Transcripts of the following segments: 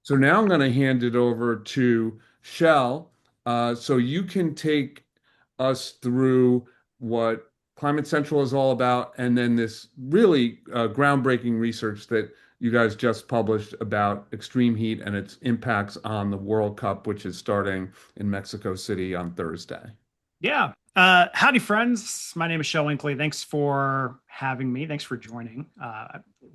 So now I'm going to hand it over to Shell, so you can take us through what Climate Central is all about, and then this really groundbreaking research that you guys just published about extreme heat and its impacts on the World Cup, which is starting in Mexico City on Thursday. Yeah. Howdy, friends. My name is Shel Winkley. Thanks for having me. Thanks for joining.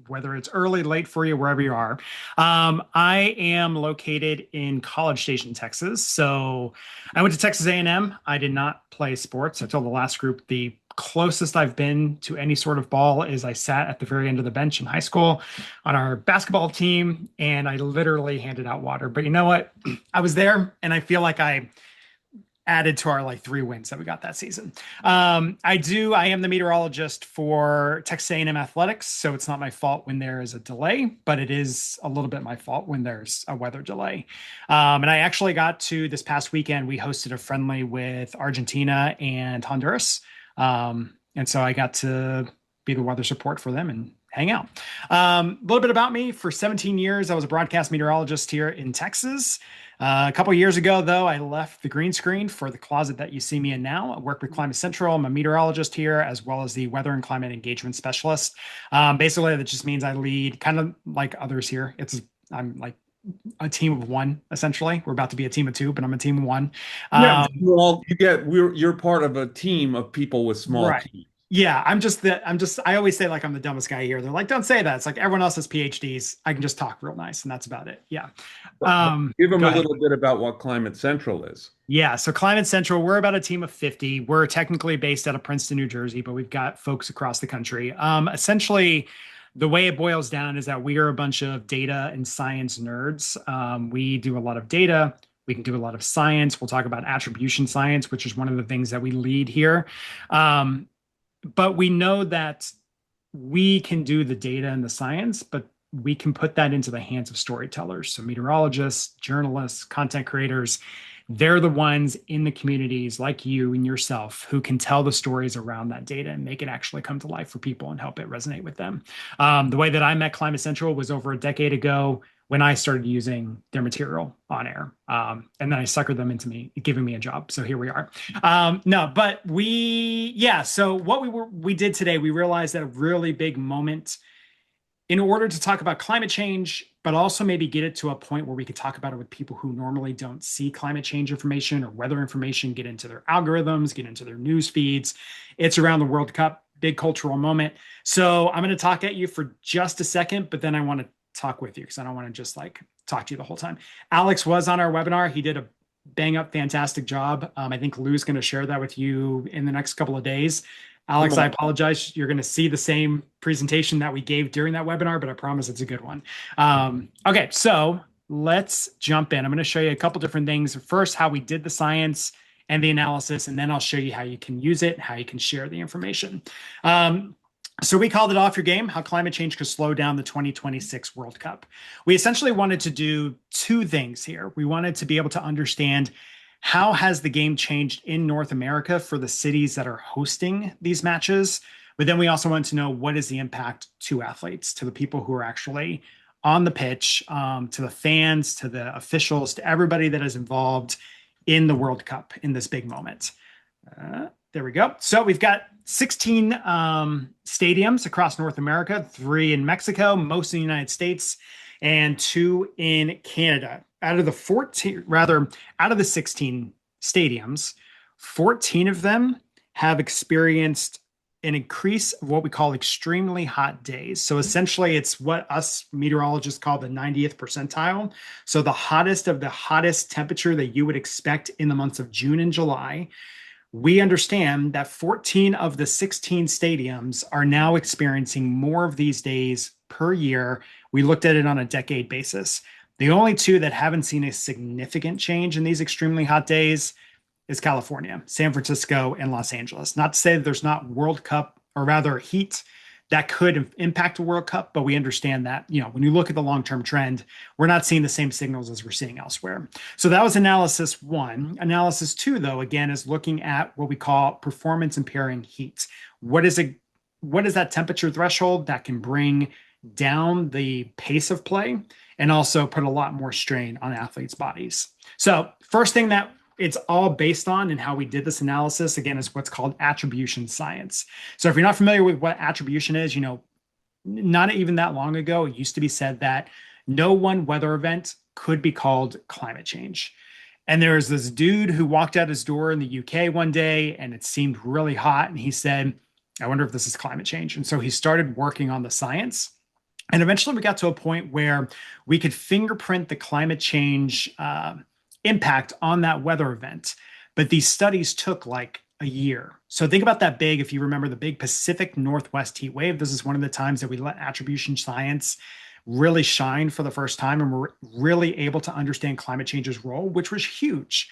Whether it's early, late for you, wherever you are. I am located in College Station, Texas. So I went to Texas A&M. I did not play sports. I told the last group the closest I've been to any sort of ball is I sat at the very end of the bench in high school on our basketball team, and I literally handed out water. But you know what? I was there, and I feel like I added to our like 3 wins that we got that season. I am the meteorologist for Texas A&M athletics, so it's not my fault when there is a delay, but it is a little bit my fault when there's a weather delay. And I actually got to this past weekend, we hosted a friendly with Argentina and Honduras. And so I got to be the weather support for them and hang out. A little bit about me. For 17 years, I was a broadcast meteorologist here in Texas. A couple of years ago, though, I left the green screen for the closet that you see me in now. I work with Climate Central. I'm a meteorologist here, as well as the weather and climate engagement specialist. Basically, that just means I lead kind of like others here. I'm like a team of one, essentially. We're about to be a team of two, but I'm a team of one. Yeah, Um, well, you're part of a team of people with small right. teams. Yeah, I always say like I'm the dumbest guy here. They're like, don't say that. It's like everyone else has PhDs. I can just talk real nice, and that's about it. Yeah. But give them Go a ahead. little bit about what Climate Central is. Yeah, so Climate Central, we're about a team of 50. We're technically based out of Princeton, New Jersey, but we've got folks across the country. Essentially, the way it boils down is that we are a bunch of data and science nerds. We do a lot of data. We can do a lot of science. We'll talk about attribution science, which is one of the things that we lead here. Um, but we know that we can do the data and the science, but we can put that into the hands of storytellers. So meteorologists, journalists, content creators, they're the ones in the communities like you and yourself who can tell the stories around that data and make it actually come to life for people and help it resonate with them. The way that I met Climate Central was over a decade ago when I started using their material on air. And then I suckered them into me giving me a job. So here we are. No, but so what we did today, we realized that a really big moment in order to talk about climate change, but also maybe get it to a point where we could talk about it with people who normally don't see climate change information or weather information, get into their algorithms, get into their news feeds. It's around the World Cup, big cultural moment. So I'm going to talk at you for just a second, but then I want to talk with you because I don't want to just like talk to you the whole time. Alex was on our webinar. He did a bang up fantastic job. I think Lou's going to share that with you in the next couple of days. Come Alex, I on. apologize. You're going to see the same presentation that we gave during that webinar, but I promise it's a good one. Okay, so let's jump in. I'm going to show you a couple different things. First, how we did the science and the analysis, and then I'll show you how you can use it, how you can share the information. So we called it Off Your Game, How Climate Change Could Slow Down the 2026 World Cup. We essentially wanted to do two things here. We wanted to be able to understand how has the game changed in North America for the cities that are hosting these matches? But then we also want to know what is the impact to athletes, to the people who are actually on the pitch, to the fans, to the officials, to everybody that is involved in the World Cup in this big moment. There we go. So we've got 16 stadiums across North America, 3 in Mexico, most in the United States, and 2 in Canada. Out of the 16 stadiums, 14 of them have experienced an increase of what we call extremely hot days. So essentially, it's what us meteorologists call the 90th percentile. So the hottest of the hottest temperature that you would expect in the months of June and July. We understand that 14 of the 16 stadiums are now experiencing more of these days per year. We looked at it on a decade basis. The only 2 that haven't seen a significant change in these extremely hot days is California, San Francisco, and Los Angeles. Not to say that there's not World Cup, or rather heat, that could impact a World Cup, but we understand that, when you look at the long-term trend, we're not seeing the same signals as we're seeing elsewhere. So that was analysis 1. Analysis 2, though, again, is looking at what we call performance impairing heat. What is that temperature threshold that can bring down the pace of play? and also put a lot more strain on athletes' bodies. So, first thing that it's all based on and how we did this analysis, again, is what's called attribution science. So, if you're not familiar with what attribution is, not even that long ago, it used to be said that no one weather event could be called climate change. And there was this dude who walked out his door in the UK one day and it seemed really hot. And he said, I wonder if this is climate change. And so he started working on the science. And eventually we got to a point where we could fingerprint the climate change impact on that weather event. But these studies took like a year. So think about that big, if you remember the big Pacific Northwest heat wave, this is one of the times that we let attribution science really shine for the first time. And we're really able to understand climate change's role, which was huge.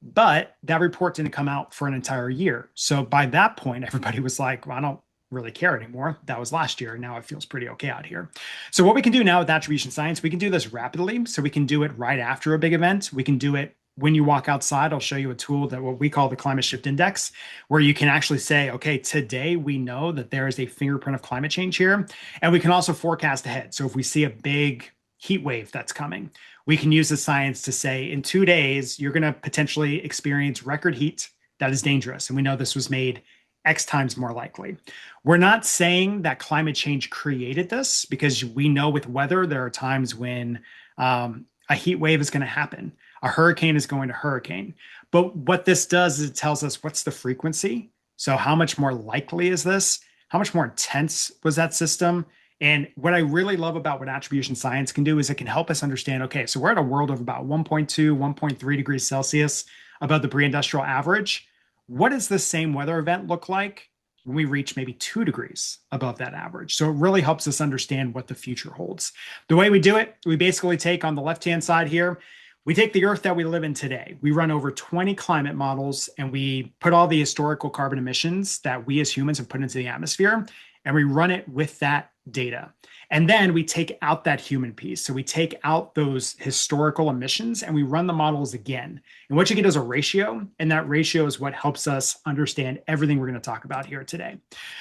But that report didn't come out for an entire year. So by that point, everybody was like, well, I don't really care anymore. That was last year. Now it feels pretty okay out here. So what we can do now with attribution science, we can do this rapidly. So we can do it right after a big event. We can do it when you walk outside. I'll show you a tool that what we call the climate shift index, where you can actually say, okay, today we know that there is a fingerprint of climate change here. And we can also forecast ahead. So if we see a big heat wave that's coming, we can use the science to say in 2 days, you're going to potentially experience record heat that is dangerous. And we know this was made X times more likely. We're not saying that climate change created this, because we know with weather, there are times when a heat wave is going to happen. A hurricane is going to hurricane. But what this does is it tells us what's the frequency. So how much more likely is this? How much more intense was that system? And what I really love about what attribution science can do is it can help us understand, okay, so we're at a world of about 1.2, 1.3 degrees Celsius above the pre-industrial average. What does the same weather event look like when we reach maybe 2 degrees above that average? So it really helps us understand what the future holds. The way we do it, we basically take on the left-hand side here, we take the Earth that we live in today. We run over 20 climate models and we put all the historical carbon emissions that we as humans have put into the atmosphere, and we run it with that data. And then we take out that human piece. So we take out those historical emissions and we run the models again. And what you get is a ratio, and that ratio is what helps us understand everything we're going to talk about here today.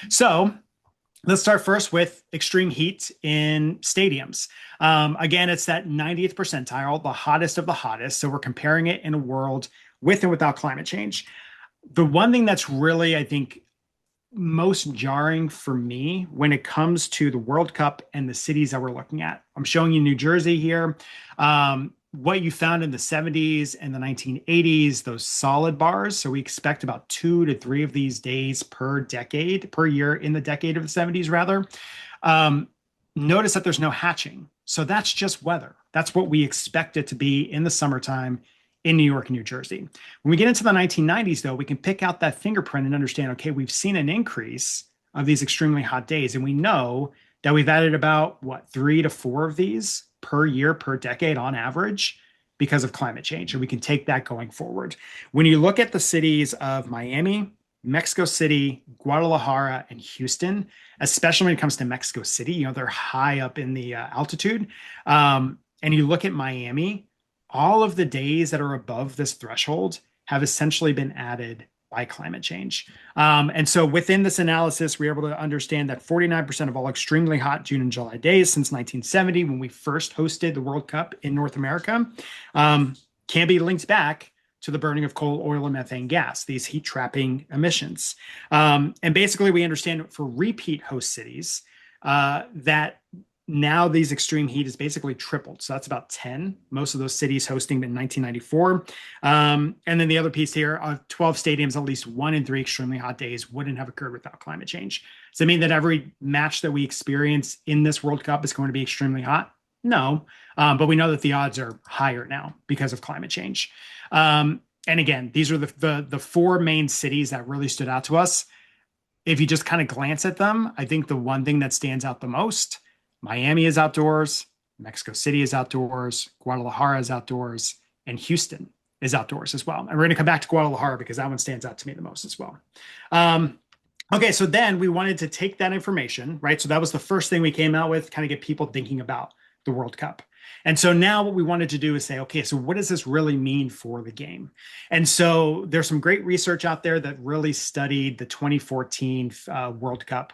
So let's start first with extreme heat in stadiums. Again, it's that 90th percentile, the hottest of the hottest. So we're comparing it in a world with and without climate change. The one thing that's really, I think, most jarring for me when it comes to the World Cup and the cities that we're looking at. I'm showing you New Jersey here. What you found in the 70s and the 1980s, those solid bars. So we expect about 2 to 3 of these days per decade, per year in the decade of the 70s, rather. Notice that there's no hatching. So that's just weather. That's what we expect it to be in the summertime in New York and New Jersey. When we get into the 1990s, though, we can pick out that fingerprint and understand, okay, we've seen an increase of these extremely hot days. And we know that we've added about, 3 to 4 of these per year, per decade on average because of climate change. And we can take that going forward. When you look at the cities of Miami, Mexico City, Guadalajara, and Houston, especially when it comes to Mexico City, they're high up in the altitude. And you look at Miami, all of the days that are above this threshold have essentially been added by climate change. And so within this analysis, we're able to understand that 49% of all extremely hot June and July days since 1970, when we first hosted the World Cup in North America, can be linked back to the burning of coal, oil, and methane gas, these heat trapping emissions. And basically, we understand for repeat host cities that now these extreme heat is basically tripled. So that's about 10. Most of those cities hosting in 1994. And then the other piece here, of 12 stadiums, at least 1 in 3 extremely hot days wouldn't have occurred without climate change. Does it mean that every match that we experience in this World Cup is going to be extremely hot? No. But we know that the odds are higher now because of climate change. And again, these are the 4 main cities that really stood out to us. If you just kind of glance at them, I think the one thing that stands out the most, Miami is outdoors, Mexico City is outdoors, Guadalajara is outdoors, and Houston is outdoors as well. And we're going to come back to Guadalajara because that one stands out to me the most as well. Okay, so then we wanted to take that information, right? So that was the first thing we came out with, kind of get people thinking about the World Cup. And so now what we wanted to do is say, okay, so what does this really mean for the game? And so there's some great research out there that really studied the 2014 World Cup.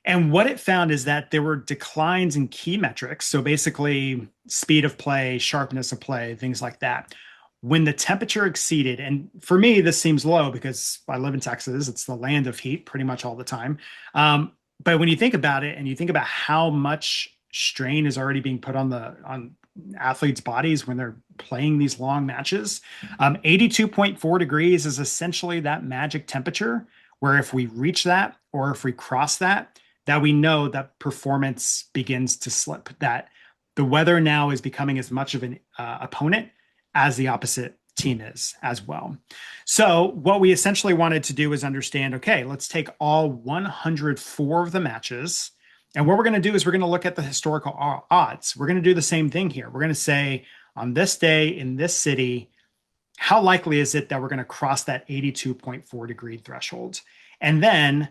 And what it found is that there were declines in key metrics. So basically, speed of play, sharpness of play, things like that. When the temperature exceeded, and for me, this seems low because I live in Texas, it's the land of heat pretty much all the time. But when you think about it and you think about how much strain is already being put on athletes' bodies when they're playing these long matches, 82.4 degrees is essentially that magic temperature where if we reach that or if we cross that, that we know that performance begins to slip, that the weather now is becoming as much of an opponent as the opposite team is as well. So, what we essentially wanted to do is understand okay, let's take all 104 of the matches. And what we're going to do is we're going to look at the historical odds. We're going to do the same thing here. We're going to say on this day in this city, how likely is it that we're going to cross that 82.4-degree threshold? And then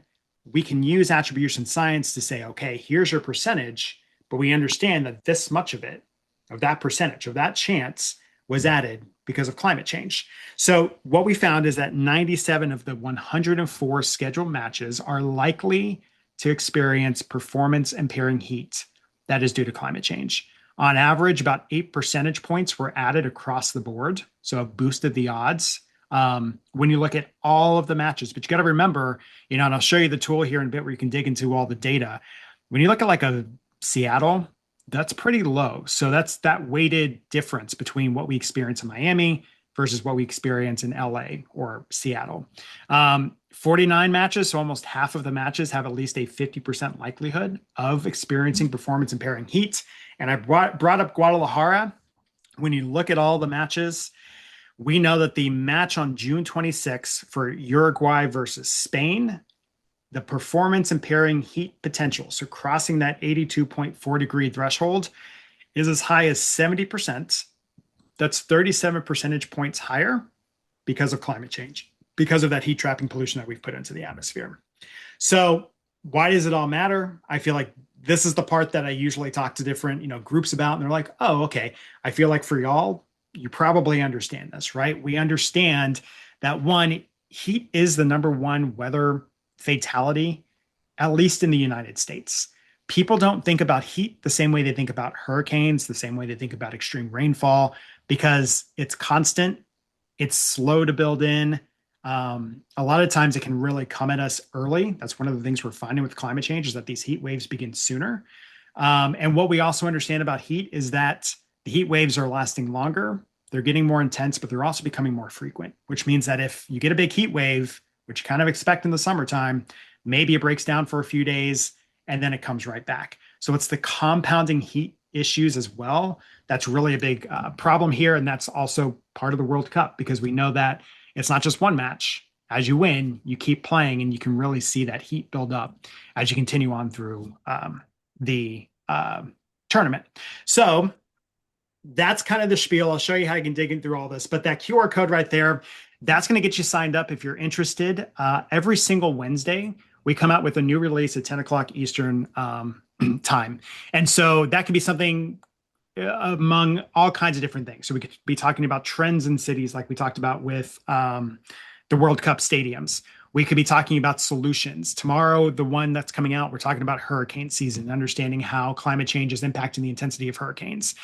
we can use attribution science to say, okay, here's your percentage, but we understand that this much of it, of that percentage, of that chance, was added because of climate change. So what we found is that 97 of the 104 scheduled matches are likely to experience performance impairing heat that is due to climate change. On average, about 8 percentage points were added across the board. So it boosted the odds when you look at all of the matches. But you got to remember, and I'll show you the tool here in a bit where you can dig into all the data. When you look at like a Seattle, that's pretty low. So that's that weighted difference between what we experience in Miami versus what we experience in LA or Seattle. 49 matches, so almost half of the matches have at least a 50% likelihood of experiencing performance impairing heat. And I brought up Guadalajara. When you look at all the matches, we know that the match on June 26th for Uruguay versus Spain, the performance impairing heat potential, so crossing that 82.4-degree threshold, is as high as 70%. That's 37 percentage points higher because of climate change, because of that heat trapping pollution that we've put into the atmosphere. So why does it all matter? I feel like this is the part that I usually talk to different, groups about, and they're like, oh, okay. I feel like for y'all, you probably understand this, right? We understand that one, heat is the number one weather fatality, at least in the United States. People don't think about heat the same way they think about hurricanes, the same way they think about extreme rainfall, because it's constant, it's slow to build in. A lot of times it can really come at us early. That's one of the things we're finding with climate change is that these heat waves begin sooner. And what we also understand about heat is that the heat waves are lasting longer. They're getting more intense, but they're also becoming more frequent, which means that if you get a big heat wave, which you kind of expect in the summertime, maybe it breaks down for a few days and then it comes right back. So it's the compounding heat issues as well. That's really a big problem here. And that's also part of the World Cup because we know that it's not just one match. As you win, you keep playing and you can really see that heat build up as you continue on through the tournament. So that's kind of the spiel. I'll show you how you can dig in through all this, but that QR code right there, that's going to get you signed up if you're interested. Every single Wednesday, we come out with a new release at 10 o'clock Eastern time. And so that could be something among all kinds of different things. So we could be talking about trends in cities like we talked about with the World Cup stadiums. We could be talking about solutions. Tomorrow, the one that's coming out, we're talking about hurricane season, understanding how climate change is impacting the intensity of hurricanes.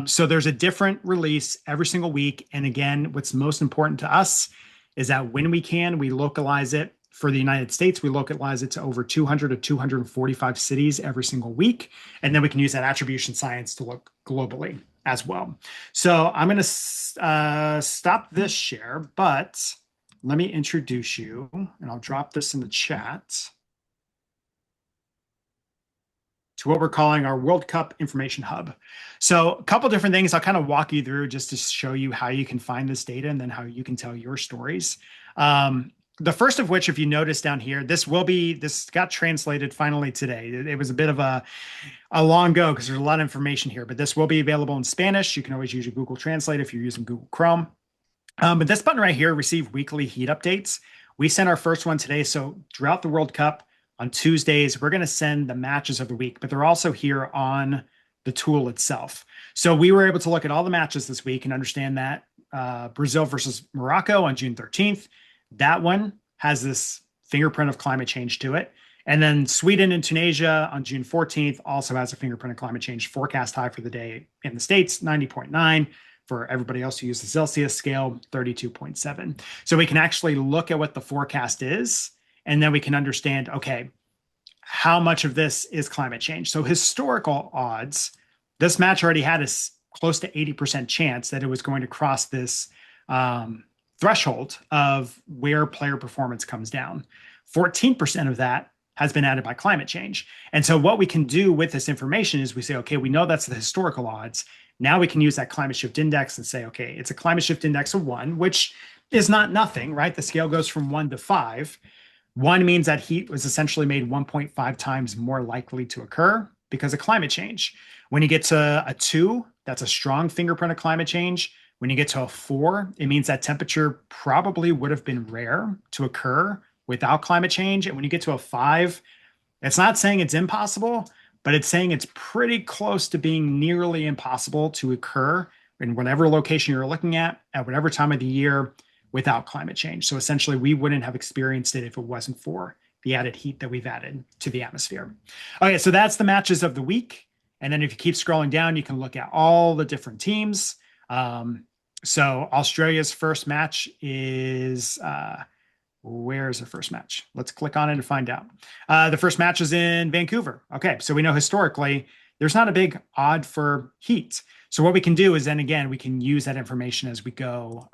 So there's a different release every single week. And again, what's most important to us is that when we can, we localize it. For the United States, we localize it to over 200 to 245 cities every single week. And then we can use that attribution science to look globally as well. So I'm going to stop this share, but let me introduce you, and I'll drop this in the chat, to what we're calling our World Cup Information Hub. So a couple different things I'll kind of walk you through just to show you how you can find this data and then how you can tell your stories. The first of which, if you notice down here, this got translated finally today. It was a bit of a long go because there's a lot of information here, but this will be available in Spanish. You can always use your Google Translate if you're using Google Chrome. But this button right here, receive weekly heat updates. We sent our first one today. So throughout the World Cup on Tuesdays, we're going to send the matches of the week, but they're also here on the tool itself. So we were able to look at all the matches this week and understand that Brazil versus Morocco on June 13th, that one has this fingerprint of climate change to it. And then Sweden and Tunisia on June 14th also has a fingerprint of climate change forecast high for the day in the States, 90.9. For everybody else who uses the Celsius scale, 32.7. So we can actually look at what the forecast is, and then we can understand, okay, how much of this is climate change? So historical odds, this match already had a close to 80% chance that it was going to cross this threshold of where player performance comes down. 14% of that has been added by climate change. And so what we can do with this information is we say, okay, we know that's the historical odds. Now we can use that climate shift index and say, okay, it's a climate shift index of 1, which is not nothing, right? The scale goes from 1 to 5. 1 means that heat was essentially made 1.5 times more likely to occur because of climate change. When you get to a 2, that's a strong fingerprint of climate change. When you get to a 4, it means that temperature probably would have been rare to occur without climate change. And when you get to a 5, it's not saying it's impossible, but it's saying it's pretty close to being nearly impossible to occur in whatever location you're looking at whatever time of the year, without climate change. So essentially, we wouldn't have experienced it if it wasn't for the added heat that we've added to the atmosphere. Okay, so that's the matches of the week. And then if you keep scrolling down, you can look at all the different teams. So Australia's first match is where's the first match? Let's click on it and find out. The first match is in Vancouver. Okay, so we know historically there's not a big odd for heat. So what we can do is then again, we can use that information as we go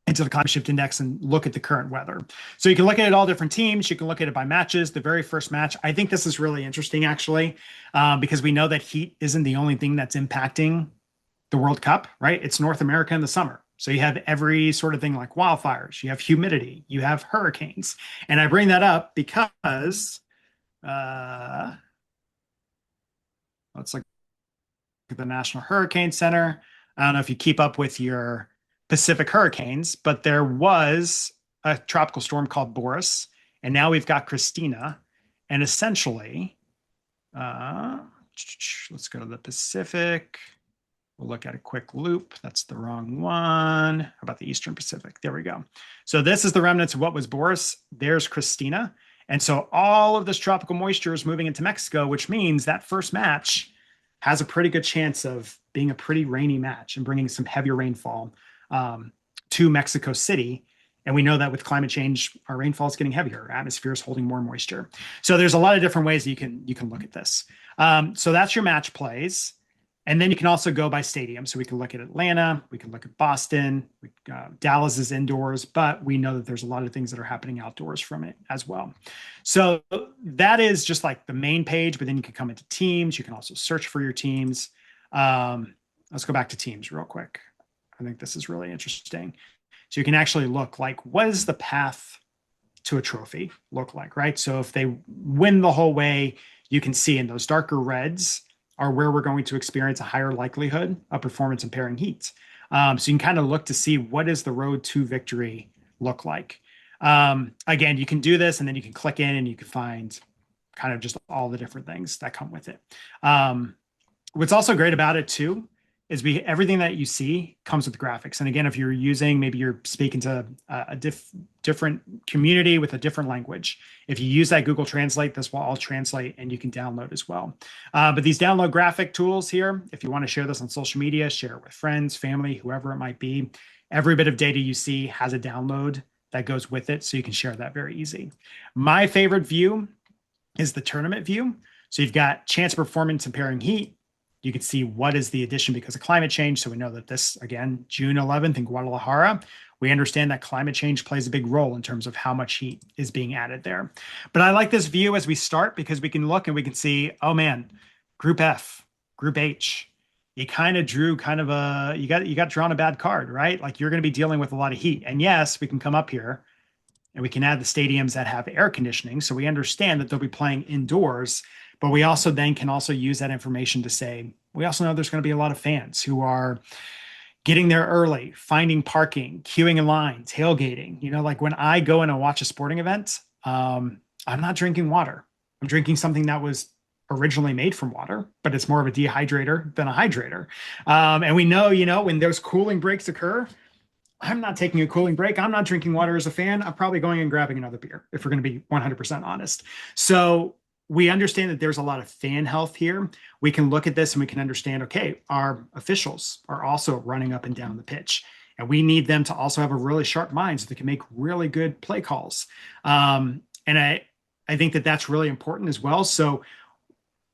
into the climate shift index and look at the current weather. So you can look at it all different teams. You can look at it by matches. The very first match, I think this is really interesting actually, because we know that heat isn't the only thing that's impacting the World Cup, right? It's North America in the summer. So you have every sort of thing like wildfires, you have humidity, you have hurricanes. And I bring that up because let's look at the National Hurricane Center. I don't know if you keep up with your Pacific hurricanes, but there was a tropical storm called Boris, and now we've got Christina. And essentially, let's go to the Pacific. We'll look at a quick loop. That's the wrong one. How about the Eastern Pacific? There we go. So this is the remnants of what was Boris. There's Christina. And so all of this tropical moisture is moving into Mexico, which means that first match has a pretty good chance of being a pretty rainy match and bringing some heavier rainfall to Mexico City. And we know that with climate change, our rainfall is getting heavier. Our atmosphere is holding more moisture. So there's a lot of different ways that you can look at this. So that's your match plays. And then you can also go by stadium. So we can look at Atlanta, we can look at Boston, Dallas is indoors, but we know that there's a lot of things that are happening outdoors from it as well. So that is just like the main page, but then you can come into teams. You can also search for your teams. Let's go back to teams real quick. I think this is really interesting. So you can actually look like, what does the path to a trophy look like, right? So if they win the whole way, you can see in those darker reds are where we're going to experience a higher likelihood of performance impairing heat. So you can kind of look to see what does the road to victory look like. Again, you can do this and then you can click in and you can find kind of just all the different things that come with it. What's also great about it too is everything that you see comes with graphics. And again, if you're using, maybe you're speaking to a different community with a different language. If you use that Google Translate, this will all translate and you can download as well. But these download graphic tools here, if you want to share this on social media, share it with friends, family, whoever it might be, every bit of data you see has a download that goes with it. So you can share that very easy. My favorite view is the tournament view. So you've got chance of performance impairing heat. You can see what is the addition because of climate change. So we know that this, again, June 11th in Guadalajara, we understand that climate change plays a big role in terms of how much heat is being added there. But I like this view as we start because we can look and we can see, oh man, Group F, Group H, you kind of drew kind of you got drawn a bad card, right? Like you're going to be dealing with a lot of heat. And yes, we can come up here and we can add the stadiums that have air conditioning. So we understand that they'll be playing indoors. But we also then can also use that information to say, we also know there's going to be a lot of fans who are getting there early, finding parking, queuing in line, tailgating. You know, like when I go in and watch a sporting event, I'm not drinking water. I'm drinking something that was originally made from water, but it's more of a dehydrator than a hydrator. And we know, you know, when those cooling breaks occur, I'm not taking a cooling break. I'm not drinking water as a fan. I'm probably going and grabbing another beer if we're going to be 100% honest. So we understand that there's a lot of fan health here. We can look at this and we can understand, okay, our officials are also running up and down the pitch. And we need them to also have a really sharp mind so they can make really good play calls. And I think that that's really important as well. So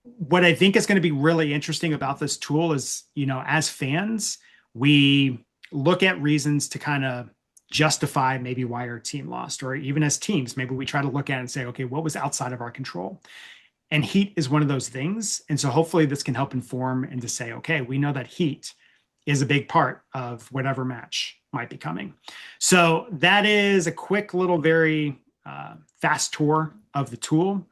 what I think is going to be really interesting about this tool is, as fans, we look at reasons to kind of justify maybe why our team lost, or even as teams, maybe we try to look at it and say, okay, what was outside of our control? And heat is one of those things. And so hopefully this can help inform and to say, okay, we know that heat is a big part of whatever match might be coming. So that is a quick little, very fast tour of the tool.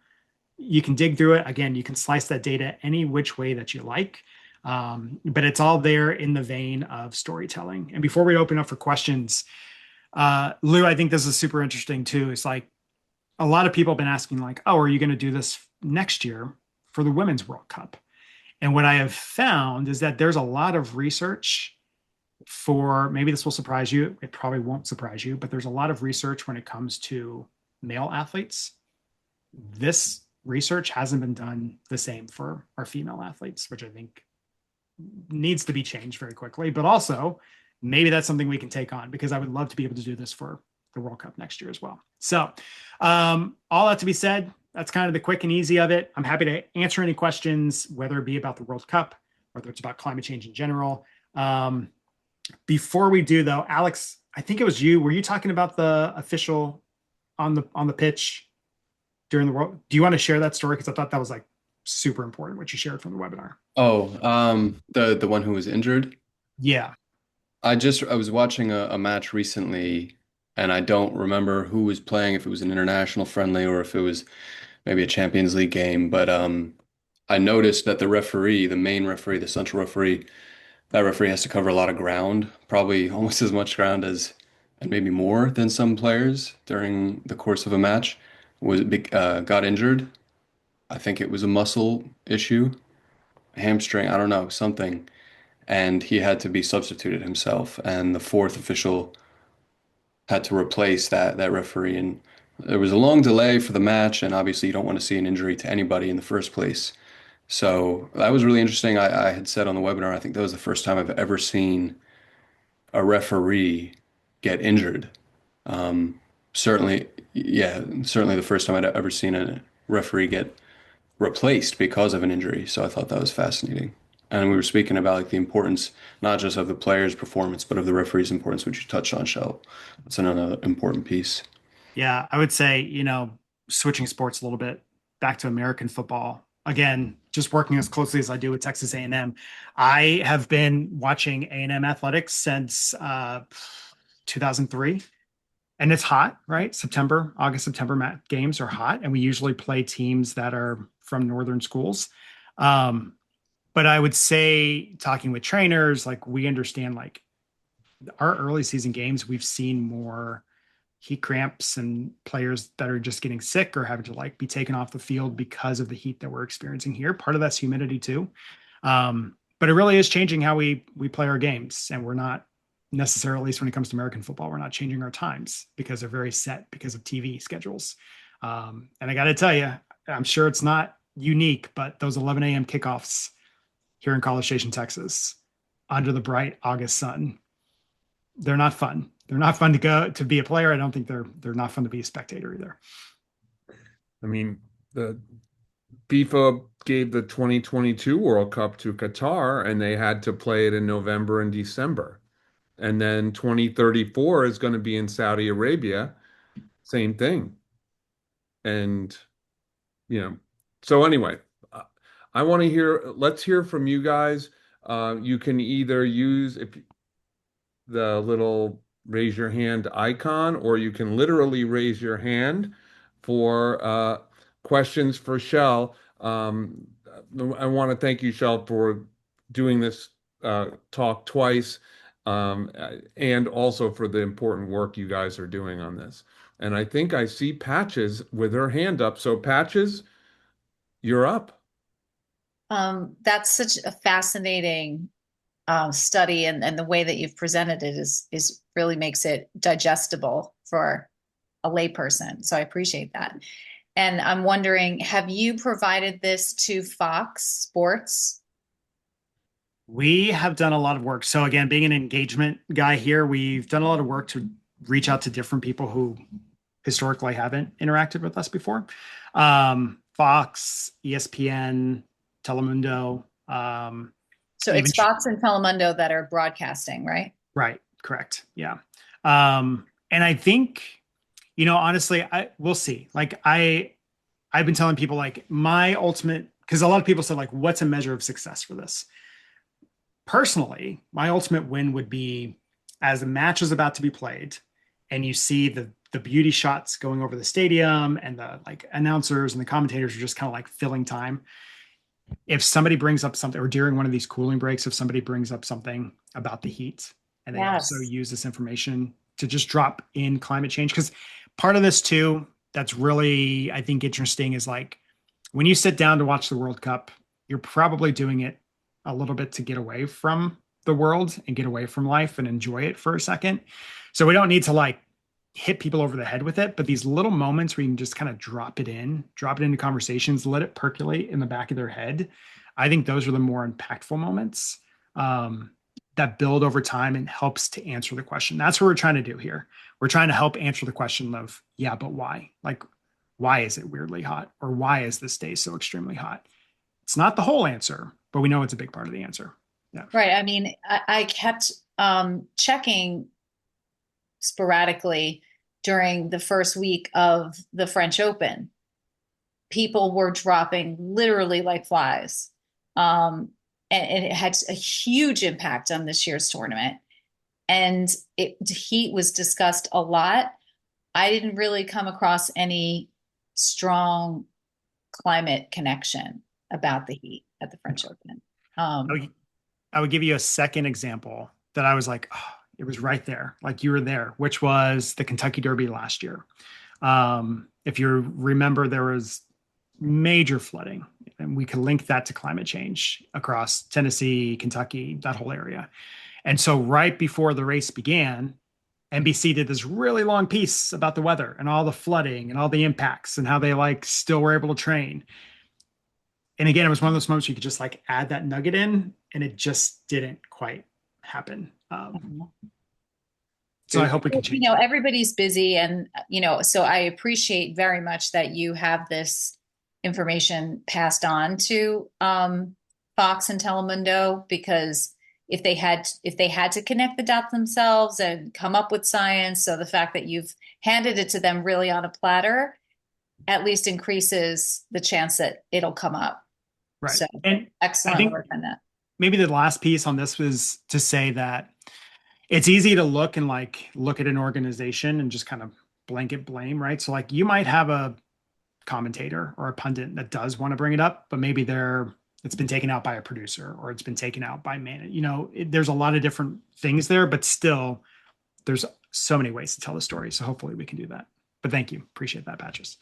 You can dig through it. Again, you can slice that data any which way that you like. But it's all there in the vein of storytelling. And before we open up for questions, Lou, I think this is super interesting too. It's like a lot of people have been asking, like, oh, are you going to do this next year for the Women's World Cup? And what I have found is that there's a lot of research for, maybe this will surprise you. It probably won't surprise you, but there's a lot of research when it comes to male athletes. This research hasn't been done the same for our female athletes, which I think needs to be changed very quickly. But also, maybe that's something we can take on because I would love to be able to do this for the World Cup next year as well. So, all that to be said, that's kind of the quick and easy of it. I'm happy to answer any questions, whether it be about the World Cup, whether it's about climate change in general. Before we do, though, Alex, I think it was you. Were you talking about the official on the pitch during the world? Do you want to share that story? Because I thought that was like super important what you shared from the webinar. Oh, the one who was injured. Yeah. I was watching a match recently, and I don't remember who was playing, if it was an international friendly or if it was maybe a Champions League game. But I noticed that the referee, the main referee, the central referee, that referee has to cover a lot of ground, probably almost as much ground as, and maybe more than some players during the course of a match. Got injured. I think it was a muscle issue, hamstring, I don't know, something. And he had to be substituted himself. And the fourth official had to replace that referee. And there was a long delay for the match, and obviously you don't want to see an injury to anybody in the first place. So that was really interesting. I had said on the webinar, I think that was the first time I've ever seen a referee get injured. Um, certainly, yeah, certainly the first time I'd ever seen a referee get replaced because of an injury. So I thought that was fascinating. And we were speaking about like the importance not just of the player's performance, but of the referee's importance, which you touched on, Shell. That's another important piece. Yeah, I would say, switching sports a little bit back to American football. Again, just working as closely as I do with Texas A&M. I have been watching A&M athletics since 2003, and it's hot, right? August, September games are hot, and we usually play teams that are from northern schools. Um, but I would say, talking with trainers, like we understand, like our early season games, we've seen more heat cramps and players that are just getting sick or having to like be taken off the field because of the heat that we're experiencing here. Part of that's humidity too. But it really is changing how we play our games. And we're not necessarily, at least when it comes to American football, we're not changing our times because they're very set because of TV schedules. And I got to tell you, I'm sure it's not unique, but those 11 a.m. kickoffs here in College Station, Texas, under the bright August sun, they're not fun. They're not fun to go to be a player. I don't think they're not fun to be a spectator either. I mean, the FIFA gave the 2022 World Cup to Qatar and they had to play it in November and December. And then 2034 is going to be in Saudi Arabia. Same thing. And, you know, so anyway, uh, I want to let's hear from you guys. You can either use if the little raise your hand icon, or you can literally raise your hand for questions for Shell. I want to thank you, Shell, for doing this talk twice, and also for the important work you guys are doing on this. And I think I see Patches with her hand up. So, Patches, you're up. That's such a fascinating study, and the way that you've presented it is really makes it digestible for a layperson. So I appreciate that. And I'm wondering, have you provided this to Fox Sports? We have done a lot of work. So again, being an engagement guy here, we've done a lot of work to reach out to different people who historically haven't interacted with us before. Fox, ESPN, Telemundo, So even it's Fox and Telemundo that are broadcasting, right? right, correct. Yeah. And I think, honestly, we'll see. Like I've been telling people like my ultimate, because a lot of people said like, what's a measure of success for this? Personally, my ultimate win would be as the match is about to be played and you see the beauty shots going over the stadium and the like announcers and the commentators are just kind of like filling time. If somebody brings up something or during one of these cooling breaks, if somebody brings up something about the heat and they also Yes. use this information to just drop in climate change, because part of this too, that's really, I think, interesting is like when you sit down to watch the World Cup, you're probably doing it a little bit to get away from the world and get away from life and enjoy it for a second. So we don't need to like hit people over the head with it, but these little moments where you can just kind of drop it into conversations, let it percolate in the back of their head. I think those are the more impactful moments that build over time and helps to answer the question. That's what we're trying to do here. We're trying to help answer the question of, yeah, but why? Like, why is it weirdly hot? Or why is this day so extremely hot? It's not the whole answer, but we know it's a big part of the answer. Yeah. Right. I mean, I kept checking sporadically during the first week of the French Open. People were dropping literally like flies. And it had a huge impact on this year's tournament. And heat was discussed a lot. I didn't really come across any strong climate connection about the heat at the French Open. I would, I would give you a second example that I was like, oh, it was right there, like you were there, which was the Kentucky Derby last year. If you remember, there was major flooding, and we could link that to climate change across Tennessee, Kentucky, that whole area. And so, right before the race began, NBC did this really long piece about the weather and all the flooding and all the impacts and how they like still were able to train. And again, it was one of those moments you could just like add that nugget in, and it just didn't quite happen. So I hope we can change that. Everybody's busy, and so I appreciate very much that you have this information passed on to Fox and Telemundo, because if they had to connect the dots themselves and come up with science, so the fact that you've handed it to them really on a platter at least increases the chance that it'll come up. Right. So And I excellent think work on that. maybe the last piece on this was to say that it's easy to look at an organization and just kind of blanket blame, right? So like you might have a commentator or a pundit that does want to bring it up, but maybe it's been taken out by a producer or it's been taken out by there's a lot of different things there, but still there's so many ways to tell the story. So hopefully we can do that. But thank you. Appreciate that, Patches.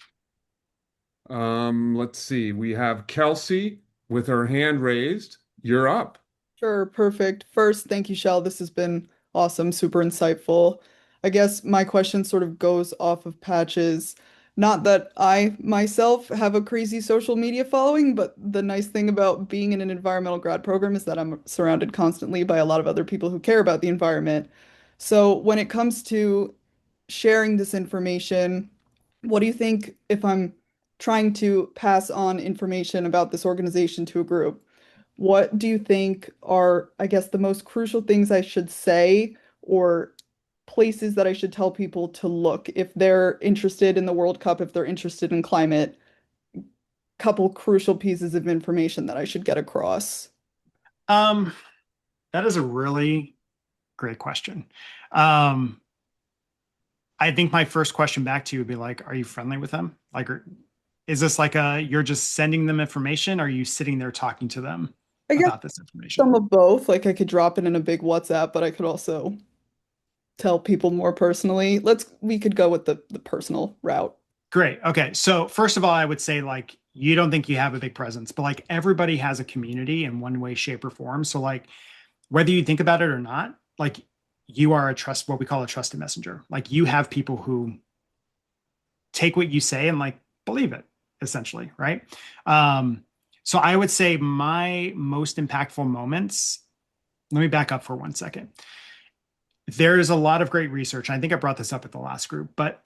Let's see. We have Kelsey with her hand raised. You're up. Sure, perfect. First, thank you, Shell. This has been awesome, super insightful. I guess my question sort of goes off of Patches. Not that I myself have a crazy social media following, but the nice thing about being in an environmental grad program is that I'm surrounded constantly by a lot of other people who care about the environment. So when it comes to sharing this information, what do you think if I'm trying to pass on information about this organization to a group? What do you think are, I guess, the most crucial things I should say or places that I should tell people to look if they're interested in the World Cup, if they're interested in climate? Couple crucial pieces of information that I should get across. That is a really great question. I think my first question back to you would be like, are you friendly with them? Like, is this like you're just sending them information? Or are you sitting there talking to them I guess about this information? some of both. Like I could drop it in a big WhatsApp, but I could also tell people more personally. We could go with the personal route. Great. Okay. So first of all, I would say like, you don't think you have a big presence, but like everybody has a community in one way, shape, or form. So like, whether you think about it or not, like you are what we call a trusted messenger. Like you have people who take what you say and like believe it, essentially, right? Um, so I would say my most impactful moments, let me back up for 1 second. There's a lot of great research. I think I brought this up at the last group, but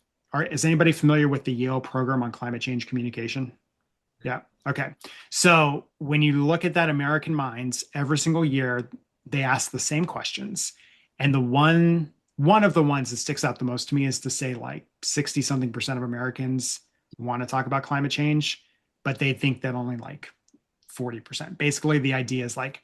is anybody familiar with the Yale program on climate change communication? Yeah. Okay. So when you look at that American Minds, every single year they ask the same questions. And the one of the ones that sticks out the most to me is to say like 60 something percent of Americans want to talk about climate change, but they think that only like 40%. Basically, the idea is like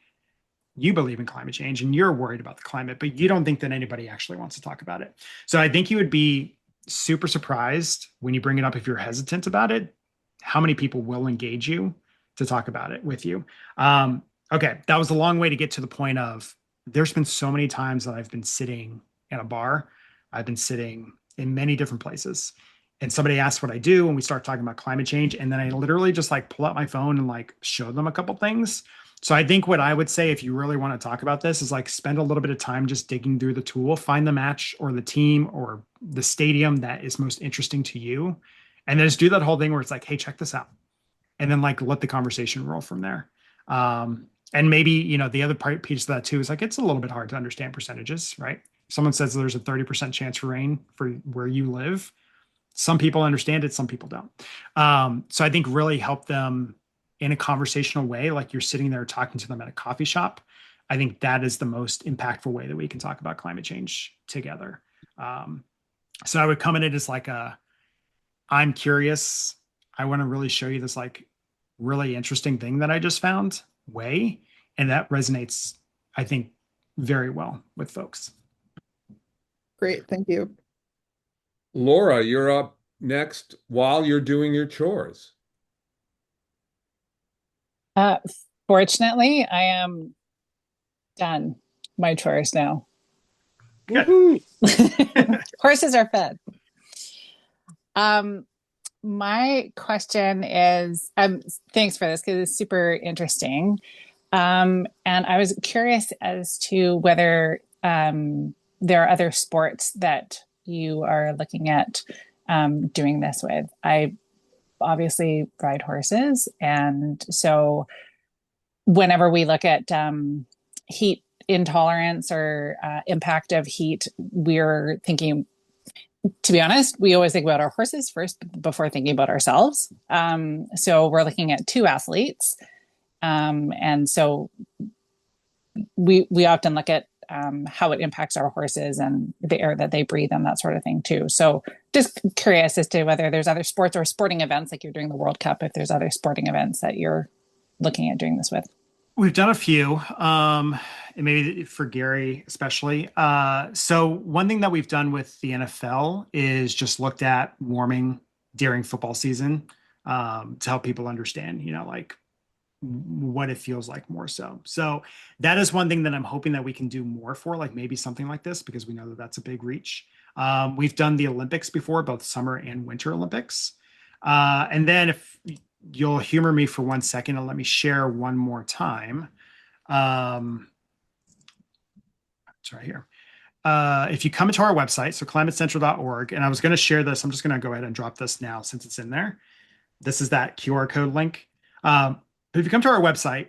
you believe in climate change and you're worried about the climate, but you don't think that anybody actually wants to talk about it. So I think you would be super surprised when you bring it up if you're hesitant about it, how many people will engage you to talk about it with you. Okay, that was a long way to get to the point of there's been so many times that I've been sitting in a bar, I've been sitting in many different places, and somebody asks what I do, and we start talking about climate change, and then I literally just like pull out my phone and like show them a couple things. So I think what I would say if you really want to talk about this is like spend a little bit of time just digging through the tool, find the match or the team or the stadium that is most interesting to you, and then just do that whole thing where it's like, hey, check this out, and then like let the conversation roll from there. And maybe the other piece of that too is like it's a little bit hard to understand percentages, right? Someone says there's a 30% chance for rain for where you live. Some people understand it, some people don't. So I think really help them in a conversational way, like you're sitting there talking to them at a coffee shop. I think that is the most impactful way that we can talk about climate change together. So I would come at it as like I'm curious. I want to really show you this like really interesting thing that I just found way. And that resonates, I think, very well with folks. Great, thank you. Laura, you're up next while you're doing your chores. Uh, Fortunately, I am done my chores now. Good. Woohoo! Horses are fed. Um, my question is, thanks for this because it's super interesting. And I was curious as to whether there are other sports that you are looking at doing this with. I obviously ride horses, and so whenever we look at heat intolerance or impact of heat, we're thinking, to be honest, we always think about our horses first before thinking about ourselves. So we're looking at two athletes. And so we often look at how it impacts our horses and the air that they breathe and that sort of thing too. So just curious as to whether there's other sports or sporting events like you're doing the World Cup, if there's other sporting events that you're looking at doing this with. We've done a few, and maybe for Gary especially. So one thing that we've done with the NFL is just looked at warming during football season to help people understand, like what it feels like more so. So that is one thing that I'm hoping that we can do more for, like maybe something like this, because we know that that's a big reach. We've done the Olympics before, both summer and winter Olympics. And then if you'll humor me for 1 second and let me share one more time. It's right here. If you come into our website, so climatecentral.org, and I was going to share this, I'm just going to go ahead and drop this now since it's in there. This is that QR code link. But if you come to our website,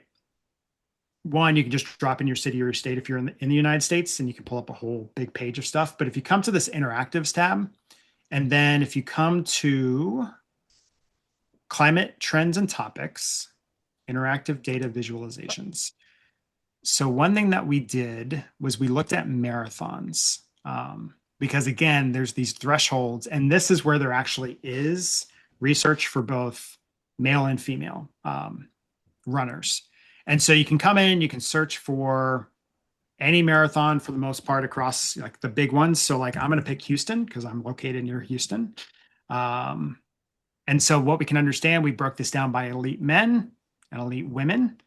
one, you can just drop in your city or your state if you're in the United States, and you can pull up a whole big page of stuff. But if you come to this interactives tab, and then if you come to climate trends and topics, interactive data visualizations. So one thing that we did was we looked at marathons because again, there's these thresholds, and this is where there actually is research for both male and female runners. And so you can come in, you can search for any marathon for the most part across like the big ones. So like I'm going to pick Houston because I'm located near Houston. And so what we can understand, we broke this down by elite men and elite women.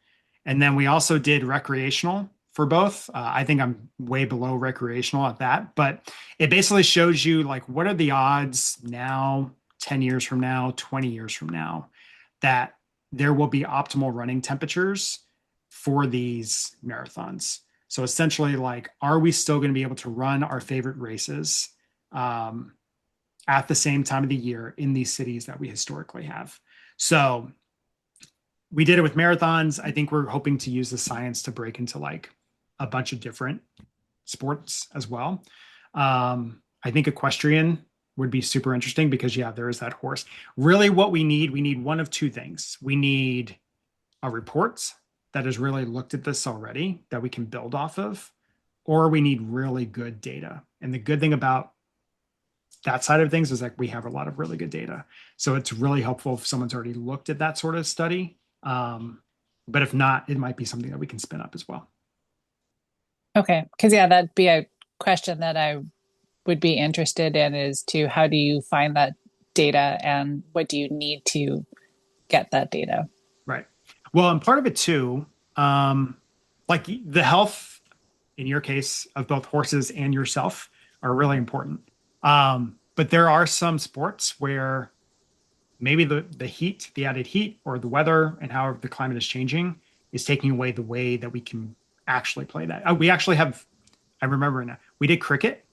And then we also did recreational for both. I think I'm way below recreational at that, but it basically shows you like what are the odds now, 10 years from now, 20 years from now, that there will be optimal running temperatures for these marathons. So essentially, like, are we still going to be able to run our favorite races at the same time of the year in these cities that we historically have? So we did it with marathons. I think we're hoping to use the science to break into like a bunch of different sports as well. I think equestrian would be super interesting because, yeah, there is that horse. Really, what we need one of two things. We need a report that has really looked at this already that we can build off of, or we need really good data. And the good thing about that side of things is like we have a lot of really good data. So it's really helpful if someone's already looked at that sort of study. But if not, it might be something that we can spin up as well. Okay. Because, yeah, that'd be a question that I would be interested in, is to how do you find that data and what do you need to get that data? Right. Well, and part of it too, like the health, in your case, of both horses and yourself are really important. But there are some sports where maybe the heat, the added heat, or the weather and how the climate is changing is taking away the way that we can actually play that. We actually have, I remember now, we did cricket.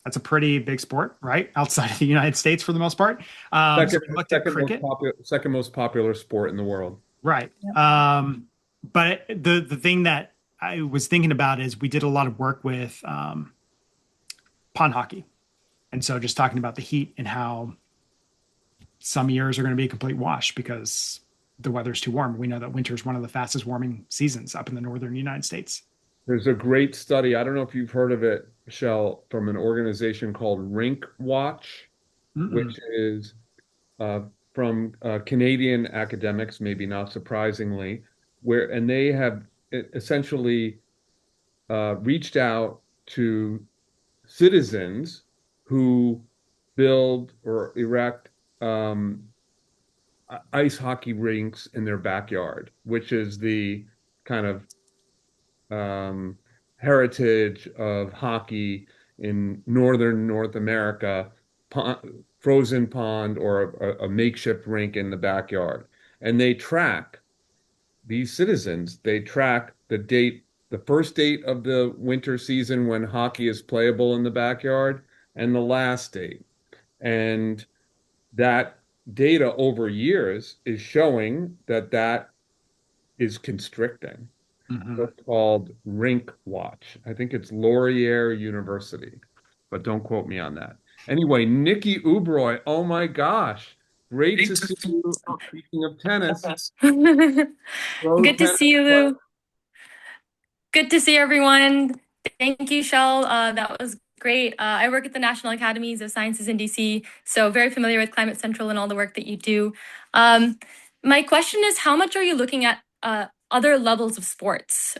That's a pretty big sport, right? Outside of the United States for the most part. So we looked at cricket. Second most popular sport in the world. Right. Yep. But the thing that I was thinking about is we did a lot of work with pond hockey. And so just talking about the heat and how some years are going to be a complete wash because the weather's too warm. We know that winter is one of the fastest warming seasons up in the northern United States. There's a great study. I don't know if you've heard of it, Michelle, from an organization called Rink Watch, which is from Canadian academics, maybe not surprisingly, and they have essentially reached out to citizens who build or erect ice hockey rinks in their backyard, which is the kind of heritage of hockey in northern North America, frozen pond or a makeshift rink in the backyard. And these citizens, they track the date, the first date of the winter season when hockey is playable in the backyard, and the last date. And that data over years is showing that is constricting. It's called Rink Watch. I think it's Laurier University, but don't quote me on that. Anyway, Nikki Ubroy, oh my gosh, great to see you. Speaking of tennis, Good to see you, Lou. Good to see everyone. Thank you, Shell. That was great. I work at the National Academies of Sciences in DC, so very familiar with Climate Central and all the work that you do. My question is, how much are you looking at other levels of sports?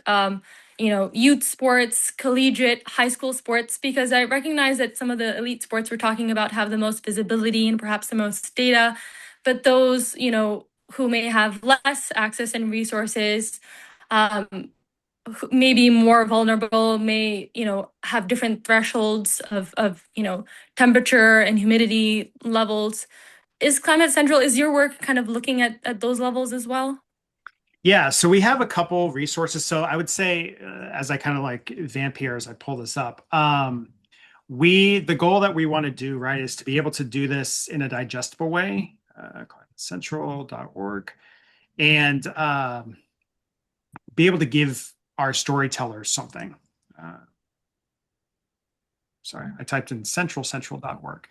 Youth sports, collegiate, high school sports, because I recognize that some of the elite sports we're talking about have the most visibility and perhaps the most data, but those, who may have less access and resources, maybe more vulnerable, may have different thresholds of temperature and humidity levels. Is Climate Central, is your work kind of looking at those levels as well? Yeah, so we have a couple resources. So I would say, as I kind of like vamp here as I pull this up, the goal that we want to do, right, is to be able to do this in a digestible way, climatecentral.org, and be able to give our storytellers something. Sorry, I typed in central.org.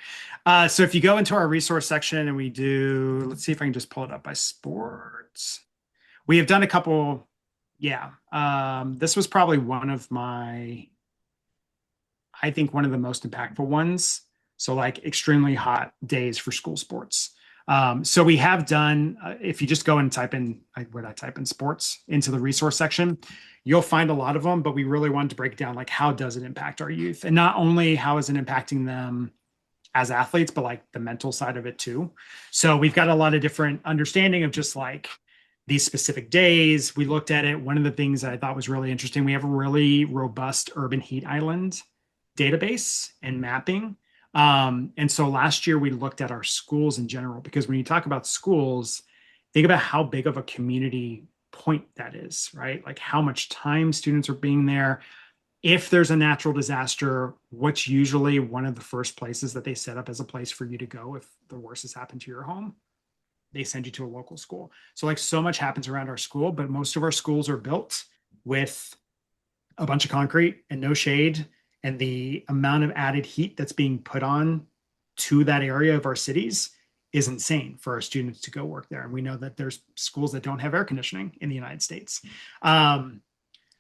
So if you go into our resource section and we do, let's see if I can just pull it up by sports. We have done a couple, yeah. This was probably I think one of the most impactful ones. So like extremely hot days for school sports. So we have done, if you just go and type in, where I type in sports into the resource section, you'll find a lot of them, but we really wanted to break down like how does it impact our youth? And not only how is it impacting them as athletes, but like the mental side of it too. So we've got a lot of different understanding of just like these specific days. We looked at it. One of the things that I thought was really interesting, we have a really robust urban heat island database and mapping. And so last year we looked at our schools in general, because when you talk about schools, think about how big of a community point that is, right? Like how much time students are being there. If there's a natural disaster, what's usually one of the first places that they set up as a place for you to go if the worst has happened to your home? They send you to a local school. So like so much happens around our school, but most of our schools are built with a bunch of concrete and no shade. And the amount of added heat that's being put on to that area of our cities is insane for our students to go work there. And we know that there's schools that don't have air conditioning in the United States.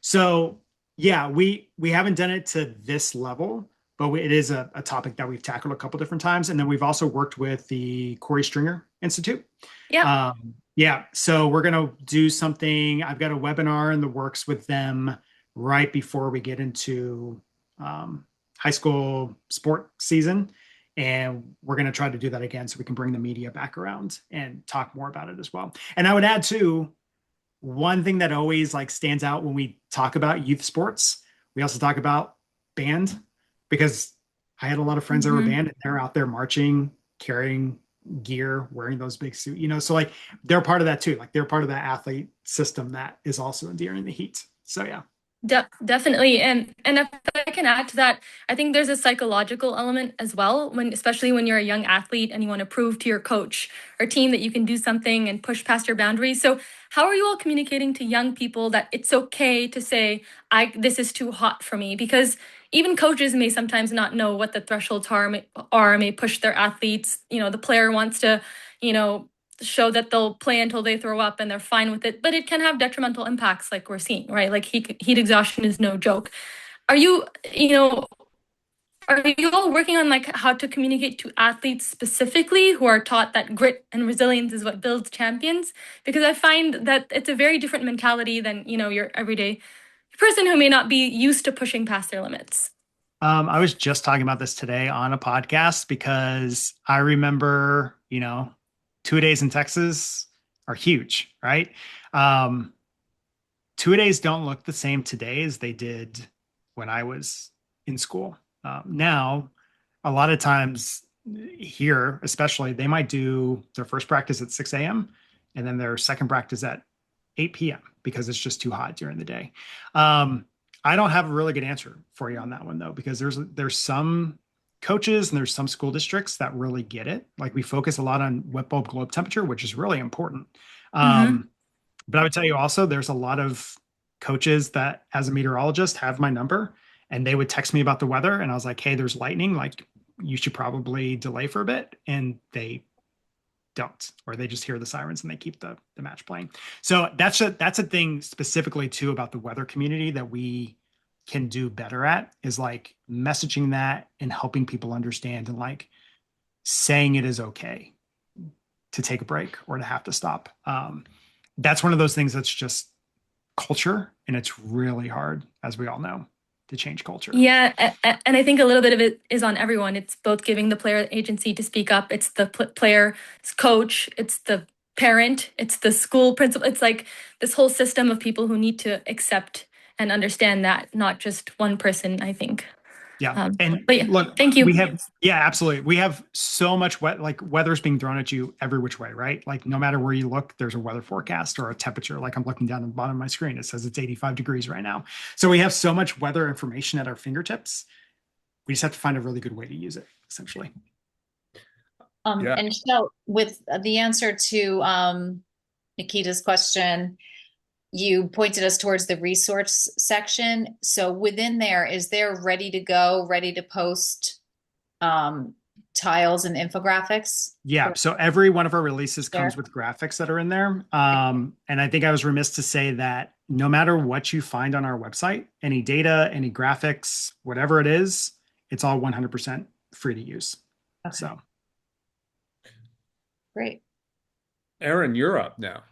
So yeah, we haven't done it to this level, but it is a topic that we've tackled a couple different times. And then we've also worked with the Corey Stringer Institute. Yeah. Yeah. So we're going to do something. I've got a webinar in the works with them right before we get into high school sport season. And we're going to try to do that again so we can bring the media back around and talk more about it as well. And I would add too, one thing that always like stands out when we talk about youth sports, we also talk about band, because I had a lot of friends that were band and they're out there marching, carrying gear, wearing those big suits, you know, so like they're part of that too. Like they're part of that athlete system that is also enduring the heat. So yeah. Definitely. And if I can add to that, I think there's a psychological element as well, when especially when you're a young athlete and you want to prove to your coach or team that you can do something and push past your boundaries. So how are you all communicating to young people that it's okay to say, this is too hot for me? Because even coaches may sometimes not know what the thresholds may push their athletes. You know, the player wants to, you know, show that they'll play until they throw up and they're fine with it, but it can have detrimental impacts like we're seeing, right? Like heat exhaustion is no joke. Are you, you know, are you all working on like how to communicate to athletes specifically who are taught that grit and resilience is what builds champions? Because I find that it's a very different mentality than, you know, your everyday person who may not be used to pushing past their limits. I was just talking about this today on a podcast because I remember, you know, 2-a-days in Texas are huge, right? 2-a-days don't look the same today as they did when I was in school. Now, a lot of times here, especially, they might do their first practice at 6 a.m. and then their second practice at 8 p.m. because it's just too hot during the day. I don't have a really good answer for you on that one though, because there's some coaches and there's some school districts that really get it. Like we focus a lot on wet bulb globe temperature, which is really important. But I would tell you also, there's a lot of coaches that as a meteorologist have my number and they would text me about the weather. And I was like, hey, there's lightning. Like you should probably delay for a bit. And they don't, or they just hear the sirens and they keep the match playing. So that's a thing specifically too about the weather community that we can do better at, is like messaging that and helping people understand and like saying it is okay to take a break or to have to stop. That's one of those things that's just culture, and it's really hard, as we all know, to change culture. Yeah, and I think a little bit of it is on everyone. It's both giving the player agency to speak up. It's the player's coach. It's the parent. It's the school principal. It's like this whole system of people who need to accept and understand that, not just one person, I think. Yeah. But yeah, look, thank you. Absolutely. We have so much weather's being thrown at you every which way, right? Like no matter where you look, there's a weather forecast or a temperature. Like I'm looking down at the bottom of my screen. It says it's 85 degrees right now. So we have so much weather information at our fingertips. We just have to find a really good way to use it, essentially. And so with the answer to Nikita's question, you pointed us towards the resource section. So within there, is there ready to go, ready to post tiles and infographics? Yeah. So every one of our releases comes with graphics that are in there. And I think I was remiss to say that no matter what you find on our website, any data, any graphics, whatever it is, it's all 100% free to use. Okay. So. Great. Erin, you're up now.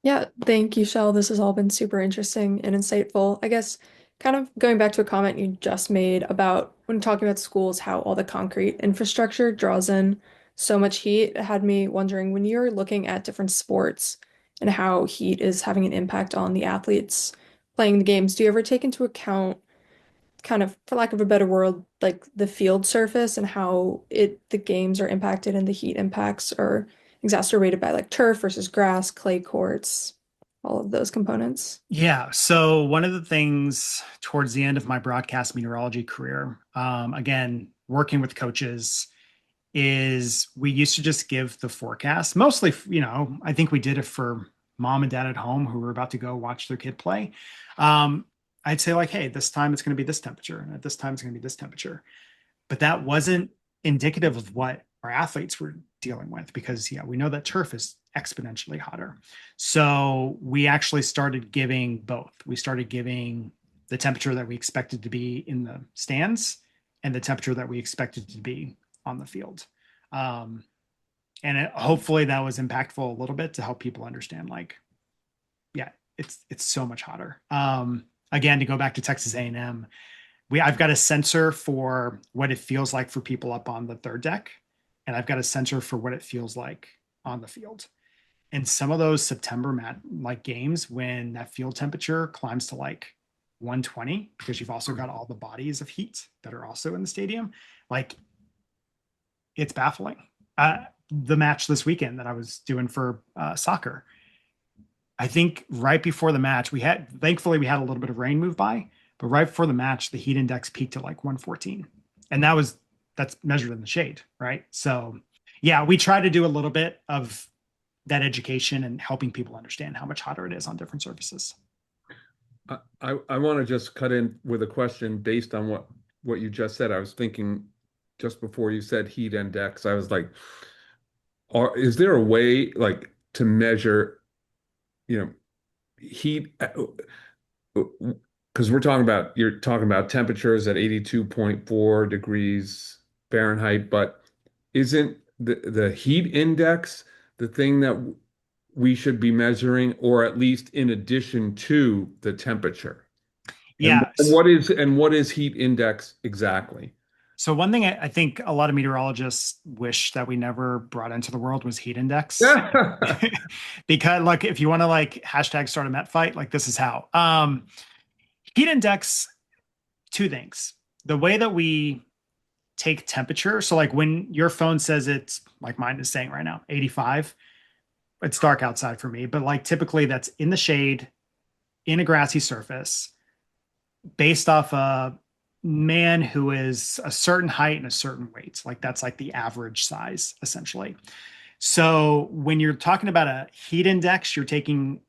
Yeah, thank you, Shell. This has all been super interesting and insightful. I guess kind of going back to a comment you just made about when talking about schools, how all the concrete infrastructure draws in so much heat, it had me wondering when you're looking at different sports and how heat is having an impact on the athletes playing the games, do you ever take into account kind of, for lack of a better word, like the field surface and how the games are impacted and the heat impacts are exacerbated by like turf versus grass, clay courts, all of those components? Yeah. So one of the things towards the end of my broadcast meteorology career, again, working with coaches, is we used to just give the forecast. Mostly, I think we did it for mom and dad at home who were about to go watch their kid play. I'd say like, hey, this time it's going to be this temperature, and at this time it's going to be this temperature. But that wasn't indicative of what our athletes were dealing with because, yeah, we know that turf is exponentially hotter. So we actually started giving both. We started giving the temperature that we expected to be in the stands and the temperature that we expected to be on the field. Hopefully that was impactful a little bit to help people understand, like, yeah, it's so much hotter. Again, to go back to Texas A&M, I've got a sensor for what it feels like for people up on the third deck, and I've got a sensor for what it feels like on the field. And some of those September like games when that field temperature climbs to like 120, because you've also got all the bodies of heat that are also in the stadium, like it's baffling. The match this weekend that I was doing for soccer, I think right before the match, thankfully we had a little bit of rain move by, but right before the match, the heat index peaked at like 114. And that's measured in the shade, right? So yeah, we try to do a little bit of that education and helping people understand how much hotter it is on different surfaces. I want to just cut in with a question based on what you just said. I was thinking just before you said heat index, I was like, is there a way like to measure, heat? Because you're talking about temperatures at 82.4 degrees Fahrenheit, but isn't the heat index the thing that we should be measuring, or at least in addition to the temperature? And Yeah. what is heat index exactly? So one thing I think a lot of meteorologists wish that we never brought into the world was heat index. Because like if you want to like hashtag start a Met fight, like this is how. Heat index, two things. The way that we take temperature. So like when your phone says it's like mine is saying right now, 85, it's dark outside for me, but like typically that's in the shade, in a grassy surface, based off a man who is a certain height and a certain weight. Like that's like the average size essentially. So when you're talking about a heat index, you're taking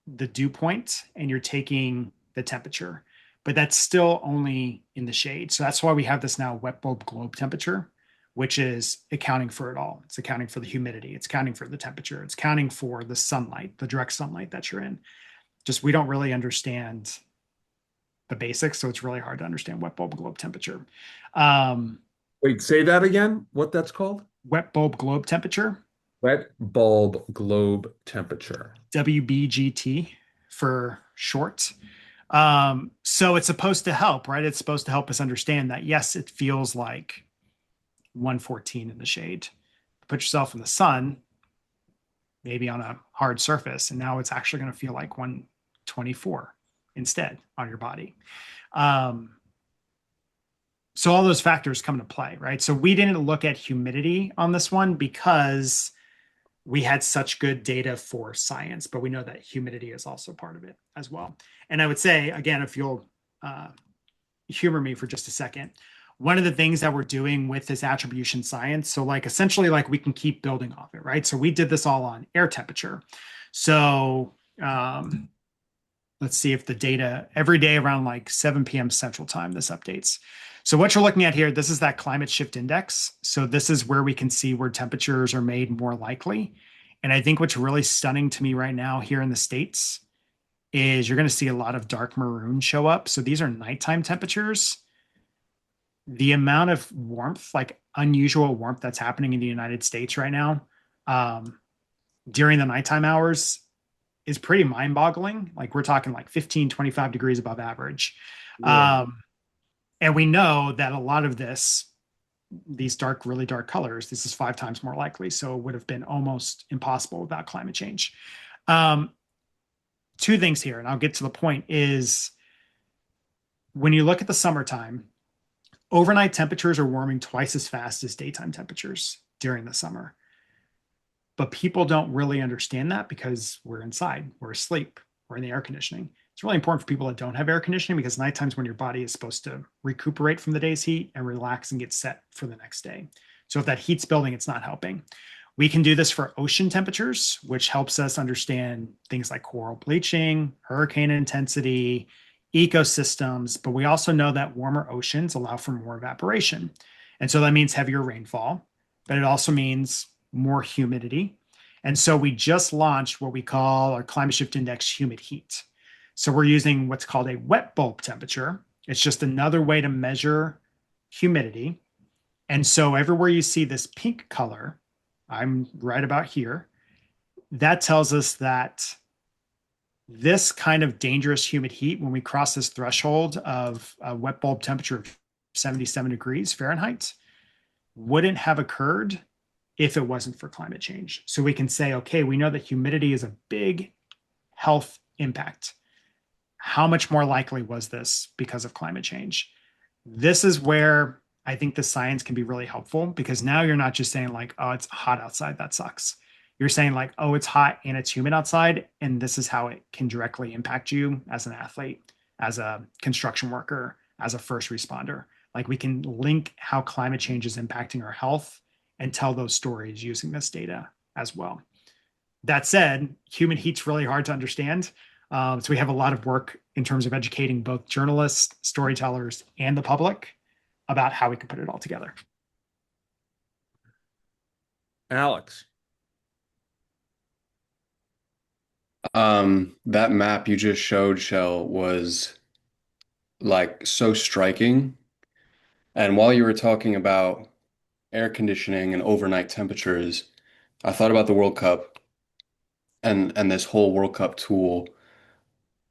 the dew point and you're taking the temperature, but that's still only in the shade. So that's why we have this now wet bulb globe temperature, which is accounting for it all. It's accounting for the humidity. It's accounting for the temperature. It's accounting for the sunlight, the direct sunlight that you're in. Just we don't really understand the basics, so it's really hard to understand wet bulb globe temperature. Wait, say that again. What that's called? Wet bulb globe temperature. Wet bulb globe temperature. WBGT for short. So it's supposed to help, right? It's supposed to help us understand that, yes, it feels like 114 in the shade. Put yourself in the sun, maybe on a hard surface, and now it's actually going to feel like 124 instead on your body. So all those factors come into play, right? So we didn't look at humidity on this one because we had such good data for science, but we know that humidity is also part of it as well. And I would say, again, if you'll humor me for just a second, one of the things that we're doing with this attribution science, so like essentially like we can keep building off it, right? So we did this all on air temperature. So let's see if the data every day around like 7 p.m. Central Time, this updates. So what you're looking at here, this is that climate shift index. So this is where we can see where temperatures are made more likely. And I think what's really stunning to me right now here in the States is you're going to see a lot of dark maroon show up. So these are nighttime temperatures. The amount of warmth, like unusual warmth that's happening in the United States right now during the nighttime hours is pretty mind-boggling. Like we're talking like 15, 25 degrees above average. Yeah. And we know that a lot of these dark, really dark colors, this is 5 times more likely. So it would have been almost impossible without climate change. Two things here, and I'll get to the point, is when you look at the summertime, overnight temperatures are warming twice as fast as daytime temperatures during the summer. but people don't really understand that because we're inside, we're asleep, we're in the air conditioning. It's really important for people that don't have air conditioning because night times when your body is supposed to recuperate from the day's heat and relax and get set for the next day. So if that heat's building, it's not helping. We can do this for ocean temperatures, which helps us understand things like coral bleaching, hurricane intensity, ecosystems, but we also know that warmer oceans allow for more evaporation. And so that means heavier rainfall, but it also means more humidity. And so we just launched what we call our climate shift index humid heat. So we're using what's called a wet bulb temperature. It's just another way to measure humidity. And so everywhere you see this pink color, I'm right about here, that tells us that this kind of dangerous humid heat, when we cross this threshold of a wet bulb temperature of 77 degrees Fahrenheit, wouldn't have occurred if it wasn't for climate change. So we can say, okay, we know that humidity is a big health impact. How much more likely was this because of climate change? This is where I think the science can be really helpful, because now you're not just saying like, oh, it's hot outside, that sucks. You're saying like, oh, it's hot and it's humid outside, and this is how it can directly impact you as an athlete, as a construction worker, as a first responder. Like we can link how climate change is impacting our health and tell those stories using this data as well. That said, human heat's really hard to understand. So we have a lot of work in terms of educating both journalists, storytellers, and the public about how we can put it all together. Alex. That map you just showed, Shell, was like so striking. And while you were talking about air conditioning and overnight temperatures, I thought about the World Cup and this whole World Cup tool.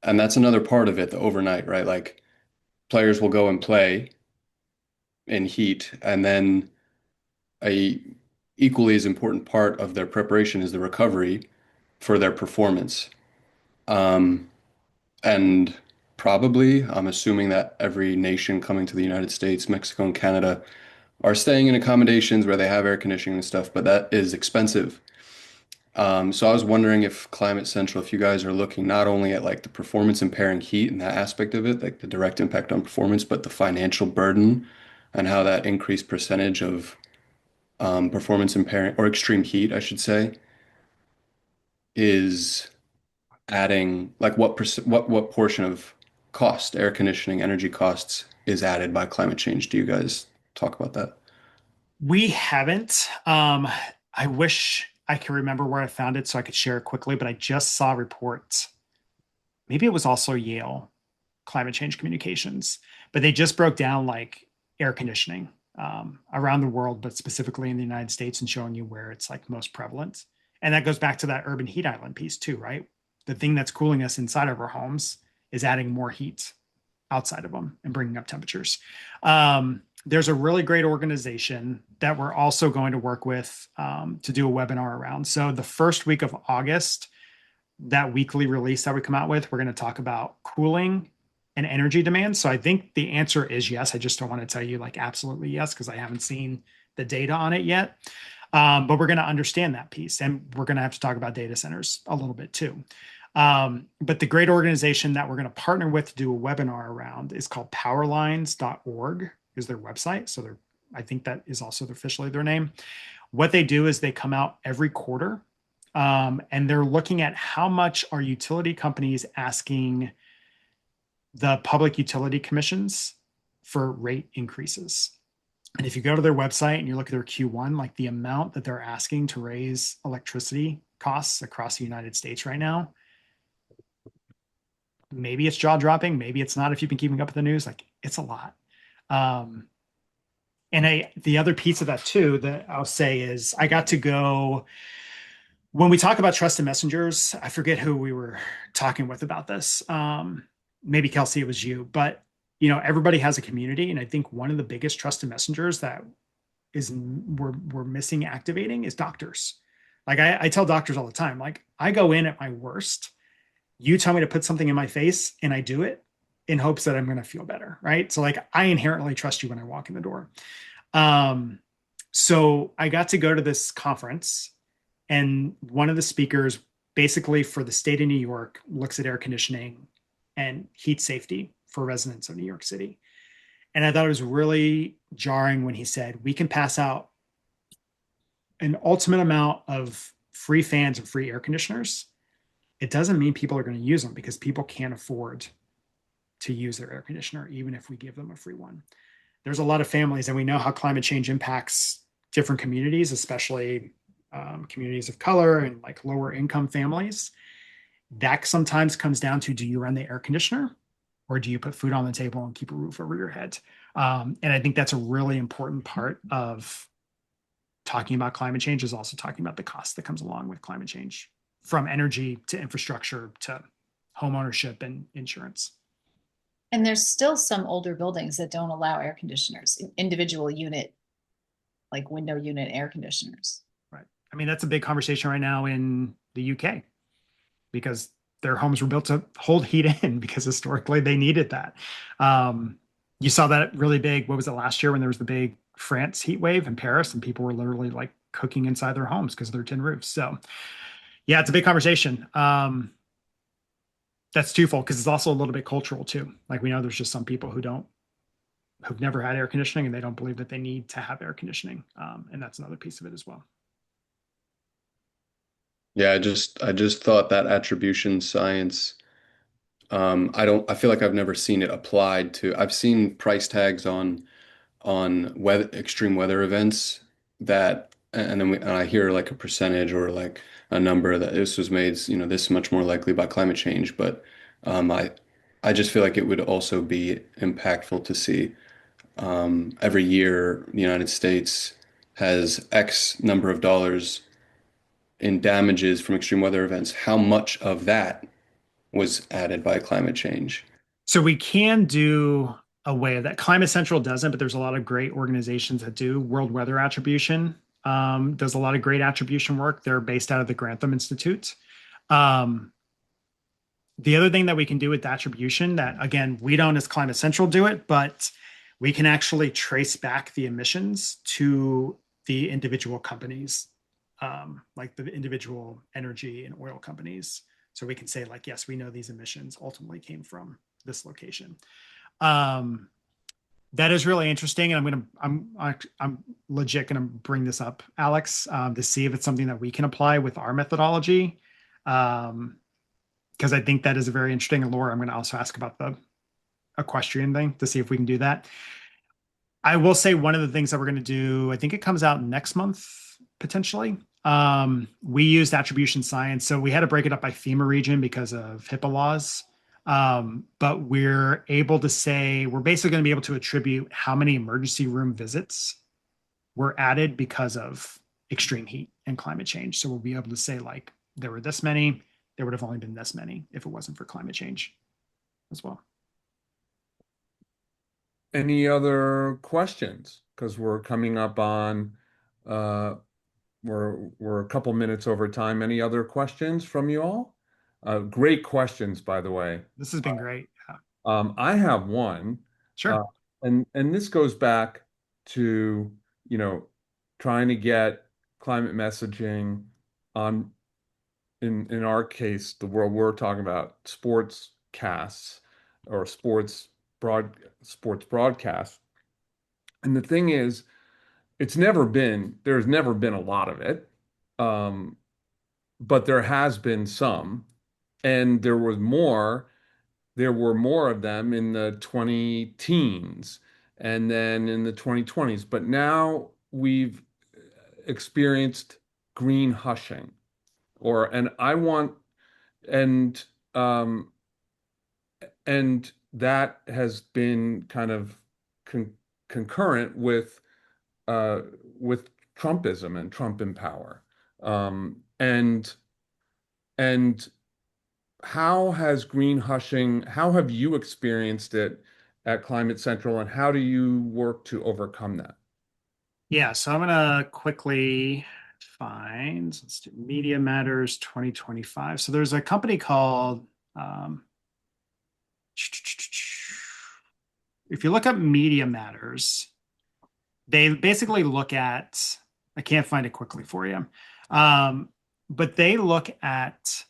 And that's another part of it, the overnight, right? Like players will go and play in heat, and then a equally as important part of their preparation is the recovery for their performance. Um, and probably, I'm assuming that every nation coming to the United States, Mexico, and Canada are staying in accommodations where they have air conditioning and stuff, but that is expensive. So I was wondering if Climate Central, if you guys are looking not only at like the performance impairing heat and that aspect of it, like the direct impact on performance, but the financial burden and how that increased percentage of performance impairing or extreme heat, I should say, is adding like what portion of cost, air conditioning, energy costs is added by climate change. Do you guys talk about that? We haven't. I wish I could remember where I found it so I could share it quickly, but I just saw reports. Maybe it was also Yale Climate Change Communications, but they just broke down like air conditioning around the world, but specifically in the United States, and showing you where it's like most prevalent. And that goes back to that urban heat island piece too, right? The thing that's cooling us inside of our homes is adding more heat outside of them and bringing up temperatures. There's a really great organization that we're also going to work with to do a webinar around. So the first week of August, that weekly release that we come out with, we're going to talk about cooling and energy demand. So I think the answer is yes. I just don't want to tell you like absolutely yes, because I haven't seen the data on it yet. But we're going to understand that piece, and we're going to have to talk about data centers a little bit too. But the great organization that we're going to partner with to do a webinar around is called powerlines.org is their website. So I think that is also officially their name. What they do is they come out every quarter, and they're looking at how much are utility companies asking the public utility commissions for rate increases. And if you go to their website and you look at their Q1, like the amount that they're asking to raise electricity costs across the United States right now, maybe it's jaw dropping, maybe it's not if you've been keeping up with the news, like it's a lot. And the other piece of that too that I'll say is I got to go, when we talk about trusted messengers, I forget who we were talking with about this. Maybe Kelsey, it was you, but everybody has a community. And I think one of the biggest trusted messengers that we're missing activating is doctors. Like I tell doctors all the time, like I go in at my worst. You tell me to put something in my face and I do it in hopes that I'm going to feel better. Right. So like I inherently trust you when I walk in the door. So I got to go to this conference, And one of the speakers, basically for the state of New York, looks at air conditioning and heat safety for residents of New York City. And I thought it was really jarring when he said, we can pass out an ultimate amount of free fans and free air conditioners. It doesn't mean people are going to use them because people can't afford to use their air conditioner, even if we give them a free one. There's a lot of families, and we know how climate change impacts different communities, especially communities of color and like lower income families. That sometimes comes down to, do you run the air conditioner or do you put food on the table and keep a roof over your head? And I think that's a really important part of talking about climate change, is also talking about the cost that comes along with climate change, from energy to infrastructure to home ownership and insurance. And there's still some older buildings that don't allow air conditioners, individual unit, like window unit air conditioners. Right. I mean, that's a big conversation right now in the UK because their homes were built to hold heat in because historically they needed that. You saw that really big, what was it, last year when there was the big France heat wave in Paris and people were literally like cooking inside their homes because of their tin roofs. So yeah, it's a big conversation. That's twofold because it's also a little bit cultural too. Like we know there's just some people who've never had air conditioning and they don't believe that they need to have air conditioning. And that's another piece of it as well. Yeah, I just thought that attribution science, I feel like I've never seen it applied to. I've seen price tags on weather extreme weather events that, and then and I hear like a percentage or like a number that this was made, this much more likely by climate change. But um, I I just feel like it would also be impactful to see every year the United States has X number of dollars in damages from extreme weather events. How much of that was added by climate change? So we can do a way that Climate Central doesn't, but there's a lot of great organizations that do. World Weather Attribution does a lot of great attribution work. They're based out of the Grantham Institute. Um, the other thing that we can do with attribution that, again, we don't as Climate Central do it, but we can actually trace back the emissions to the individual companies, like the individual energy and oil companies. So we can say like, yes, we know these emissions ultimately came from this location. Um, that is really interesting, and I'm legit gonna bring this up, Alex, to see if it's something that we can apply with our methodology, because I think that is a very interesting. And Laura, I'm going to also ask about the equestrian thing to see if we can do that. I will say one of the things that we're going to do, I think it comes out next month potentially. We used attribution science, so we had to break it up by FEMA region because of HIPAA laws. But we're able to say we're basically going to be able to attribute how many emergency room visits were added because of extreme heat and climate change. So we'll be able to say like there were this many, there would have only been this many if it wasn't for climate change as well. Any other questions? Because we're coming up on uh, we're a couple minutes over time. Any other questions from you all? Great questions, by the way. This has been great. Yeah. I have one, Sure. and this goes back to, trying to get climate messaging on, in our case, the world we're talking about, sports casts or sports broadcasts. And the thing is, there's never been a lot of it. Um, but there has been some, and there were more of them in the 20 teens and then in the 2020s. But now we've experienced green hushing, and I want, and, um, and that has been kind of concurrent uh, with Trumpism and Trump in power. And and how have you experienced it at Climate Central, and how do you work to overcome that? Yeah. So I'm going to quickly find, let's do Media Matters 2025. So there's a company called, if you look up Media Matters, they basically look at, I can't find it quickly for you. but they look at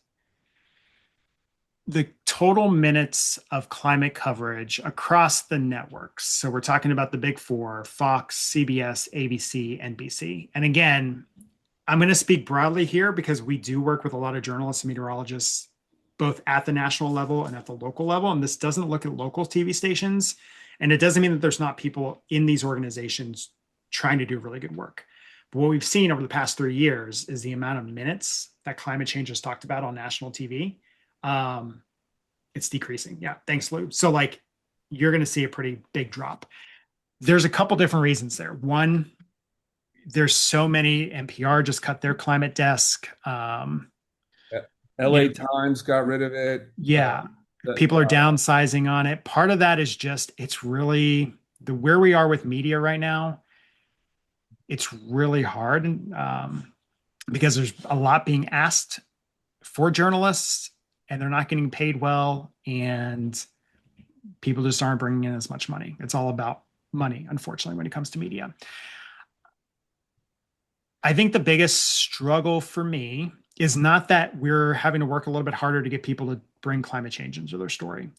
the total minutes of climate coverage across the networks. So we're talking about the big four: Fox, CBS, ABC, NBC. And again, I'm going to speak broadly here because we do work with a lot of journalists and meteorologists, both at the national level and at the local level. And this doesn't look at local TV stations. And it doesn't mean that there's not people in these organizations trying to do really good work. But what we've seen over the past 3 years is the amount of minutes that climate change is talked about on national TV. It's decreasing. Yeah. Thanks, Lou. So like you're going to see a pretty big drop. There's a couple different reasons there. One, there's so many. NPR just cut their climate desk. LA Times got rid of it. Yeah. People are downsizing on it. Part of that is just, it's really where we are with media right now. It's really hard because there's a lot being asked for journalists and they're not getting paid well. And people just aren't bringing in as much money. It's all about money, unfortunately, when it comes to media. I think the biggest struggle for me is not that we're having to work a little bit harder to get people to bring climate change into their story.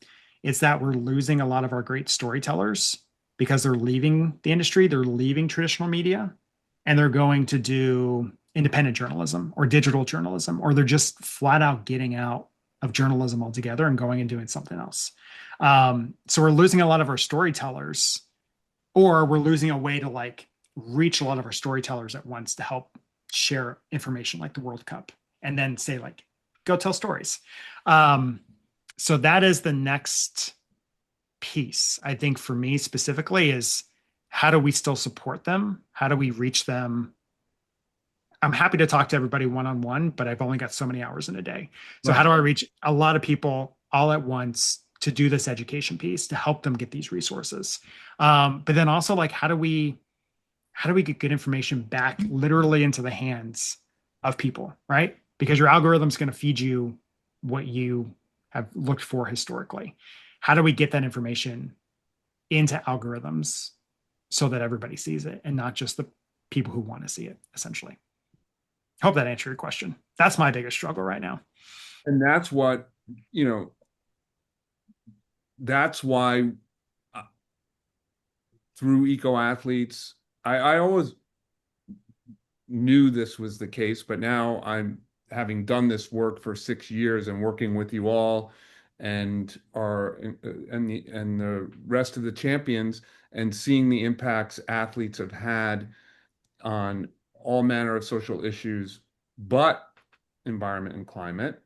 It's that we're losing a lot of our great storytellers because they're leaving the industry, they're leaving traditional media, and they're going to do independent journalism or digital journalism, or they're just flat out getting out of journalism altogether and going and doing something else. So we're losing a lot of our storytellers, or we're losing a way to like reach a lot of our storytellers at once to help share information like the World Cup and then say like, go tell stories. So that is the next piece, I think, for me specifically, is how do we still support them? How do we reach them? I'm happy to talk to everybody one-on-one, but I've only got so many hours in a day. So how do I reach a lot of people all at once to do this education piece to help them get these resources? But then also like, how do we get good information back literally into the hands of people, right? Because your algorithm's going to feed you what you have looked for historically. How do we get that information into algorithms so that everybody sees it and not just the people who want to see it, essentially? Hope that answered your question. That's my biggest struggle right now. And that's what, that's why through Eco Athletes, I always knew this was the case, but now I'm having done this work for 6 years and working with you all and the rest of the champions and seeing the impacts athletes have had on all manner of social issues, but environment and climate.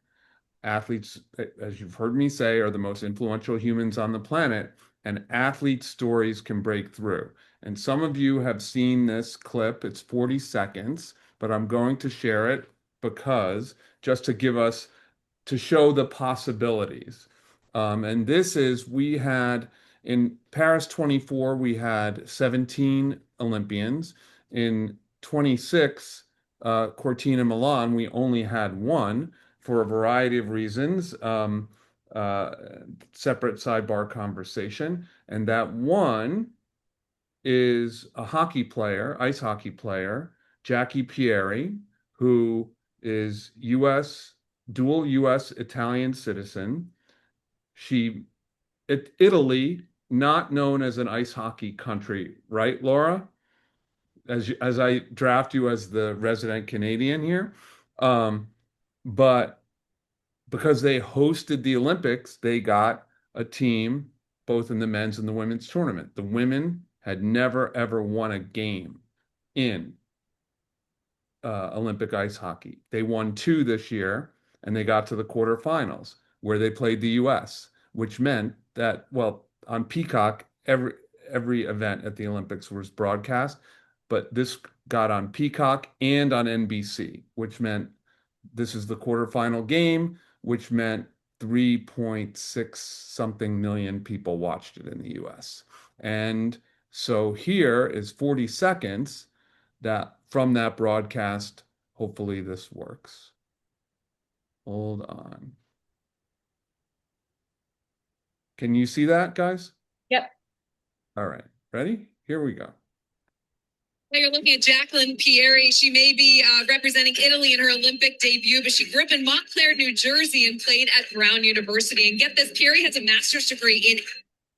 Athletes, as you've heard me say, are the most influential humans on the planet, and athlete stories can break through. And some of you have seen this clip. It's 40 seconds, but I'm going to share it because just to show the possibilities. And this is, we had in Paris 24, we had 17 Olympians. In 26, Cortina Milan, we only had one for a variety of reasons. Separate sidebar conversation. And that one is a hockey player, ice hockey player, Jackie Pieri, who is dual US Italian citizen. Italy, not known as an ice hockey country, right, Laura? As I draft you as the resident Canadian here. But because they hosted the Olympics, they got a team both in the men's and the women's tournament. The women had never, ever won a game in Olympic ice hockey. They won two this year, and they got to the quarterfinals where they played the US, which meant that, well, on Peacock, every event at the Olympics was broadcast, but this got on Peacock and on NBC, which meant this is the quarterfinal game, which meant 3.6 something million people watched it in the US. And so here is 40 seconds that from that broadcast. Hopefully this works. Hold on. Can you see that, guys? Yep. All right. Ready? Here we go. Now you're looking at Jacqueline Pieri. She may be representing Italy in her Olympic debut, but she grew up in Montclair, New Jersey, and played at Brown University. And get this, Pieri has a master's degree in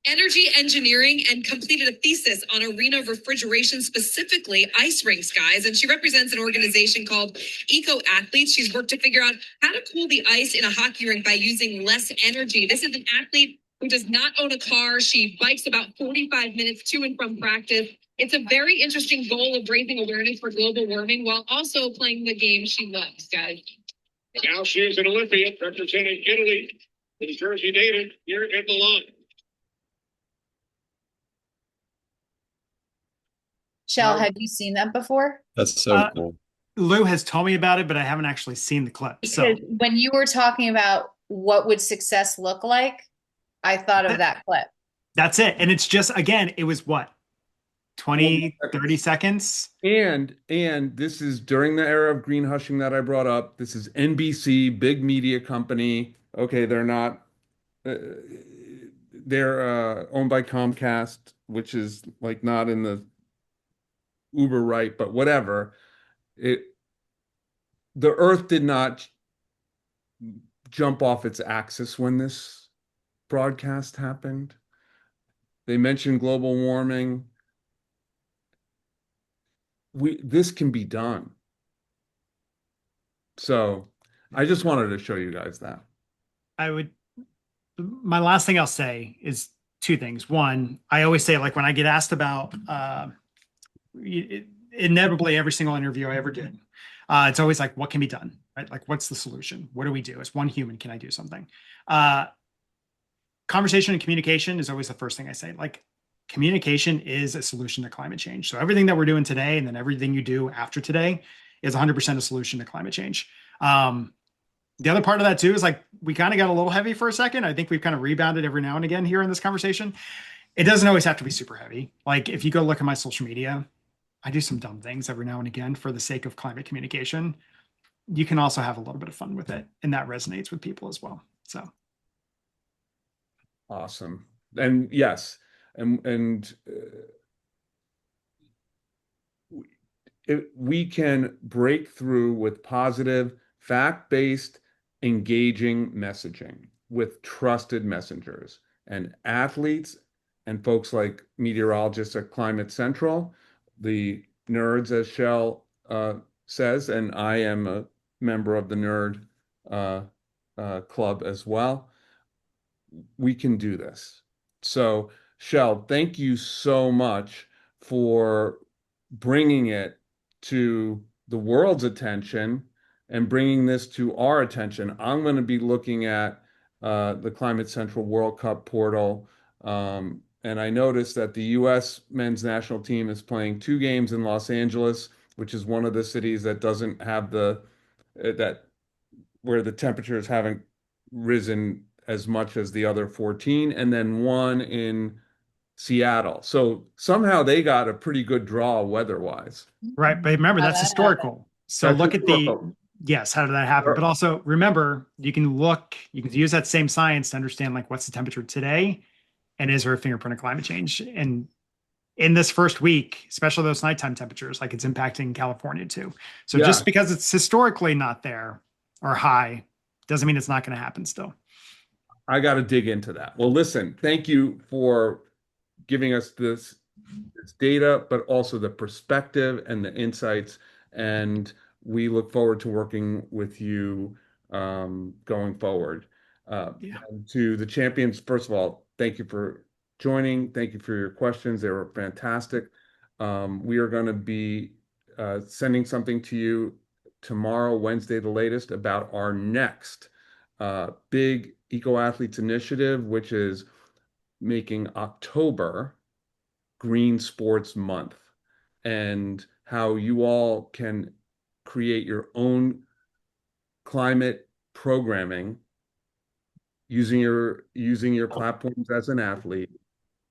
energy engineering and completed a thesis on arena refrigeration, specifically ice rinks, guys. And she represents an organization called Eco Athletes. She's worked to figure out how to cool the ice in a hockey rink by using less energy. This is an athlete who does not own a car. She bikes about 45 minutes to and from practice. It's a very interesting goal of raising awareness for global warming while also playing the game she loves, guys. Now she is an Olympian representing Italy, the Jersey native here at Milan. Shell, have you seen that before? That's so cool. Lou has told me about it, but I haven't actually seen the clip. So Because when you were talking about what would success look like, I thought of that clip. that's it. And it's just, again, it was what? 20, 30 seconds? And this is during the era of green hushing that I brought up. This is NBC, big media company. Okay, they're not they're owned by Comcast, which is like not in the uber right, but whatever. The Earth did not jump off its axis when this broadcast happened. They mentioned global warming. This can be done. So I just wanted to show you guys that. My last thing I'll say is two things. One, I always say, like, when I get asked about inevitably every single interview I ever did, it's always like, what can be done, right? Like, what's the solution? What do we do? As one human, can I do something? Conversation and communication is always the first thing I say. Like, communication is a solution to climate change. So everything that we're doing today and then everything you do after today is 100% a solution to climate change. The other part of that too is, like, we kind of got a little heavy for a second. I think we've kind of rebounded every now and again here in this conversation. It doesn't always have to be super heavy. Like, if you go look at my social media, I do some dumb things every now and again for the sake of climate communication. You can also have a little bit of fun with it, and that resonates with people as well. So awesome. And yes, we can break through with positive, fact-based, engaging messaging with trusted messengers and athletes and folks like meteorologists at Climate Central, the nerds, as Shell says, and I am a member of the nerd club as well. We can do this. So, Shell, thank you so much for bringing it to the world's attention and bringing this to our attention. I'm going to be looking at the Climate Central World Cup portal. And I noticed that the U.S. men's national team is playing 2 games in Los Angeles, which is one of the cities that doesn't have where the temperatures haven't risen as much as the other 14, and then 1 in Seattle. So somehow they got a pretty good draw weather-wise. right, but remember, that's historical. So That's look historical. at yes, how did that happen? But also remember, you can use that same science to understand, like, what's the temperature today, and is there a fingerprint of climate change? And in this first week, especially those nighttime temperatures, like, it's impacting California too. So Yeah. just because it's historically not there or high doesn't mean it's not going to happen still. I got to dig into that. Well, listen, thank you for giving us this data, but also the perspective and the insights. And we look forward to working with you going forward. And to the champions, first of all, thank you for joining. Thank you for your questions. They were fantastic. We are going to be sending something to you tomorrow, Wednesday, the latest, about our next big Eco Athletes initiative, which is making October Green Sports Month, and how you all can create your own climate programming using your platforms as an athlete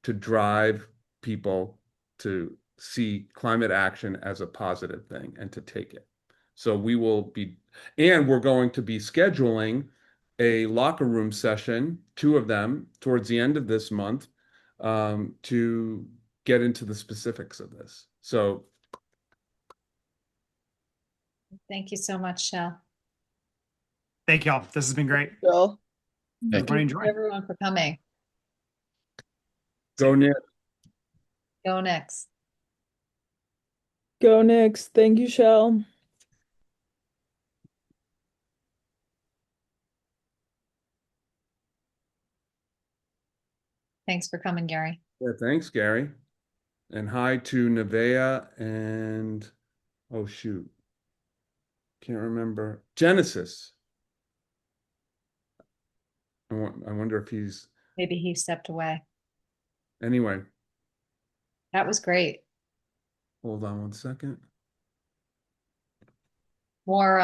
to drive people to see climate action as a positive thing and to take it. So we're going to be scheduling a locker room session, 2 of them, towards the end of this month, to get into the specifics of this. So Thank you so much, Shell. Thank y'all. This has been great. Shell. Everybody Thank you enjoy. everyone for coming. Go Nick. Go next. Go Knicks. Thank you, Shell. Thanks for coming, Gary. Yeah, thanks, Gary. And hi to Nevea and oh shoot. Can't remember. Genesis. I wonder if he's Maybe he stepped away. anyway. That was great. Hold on one second. More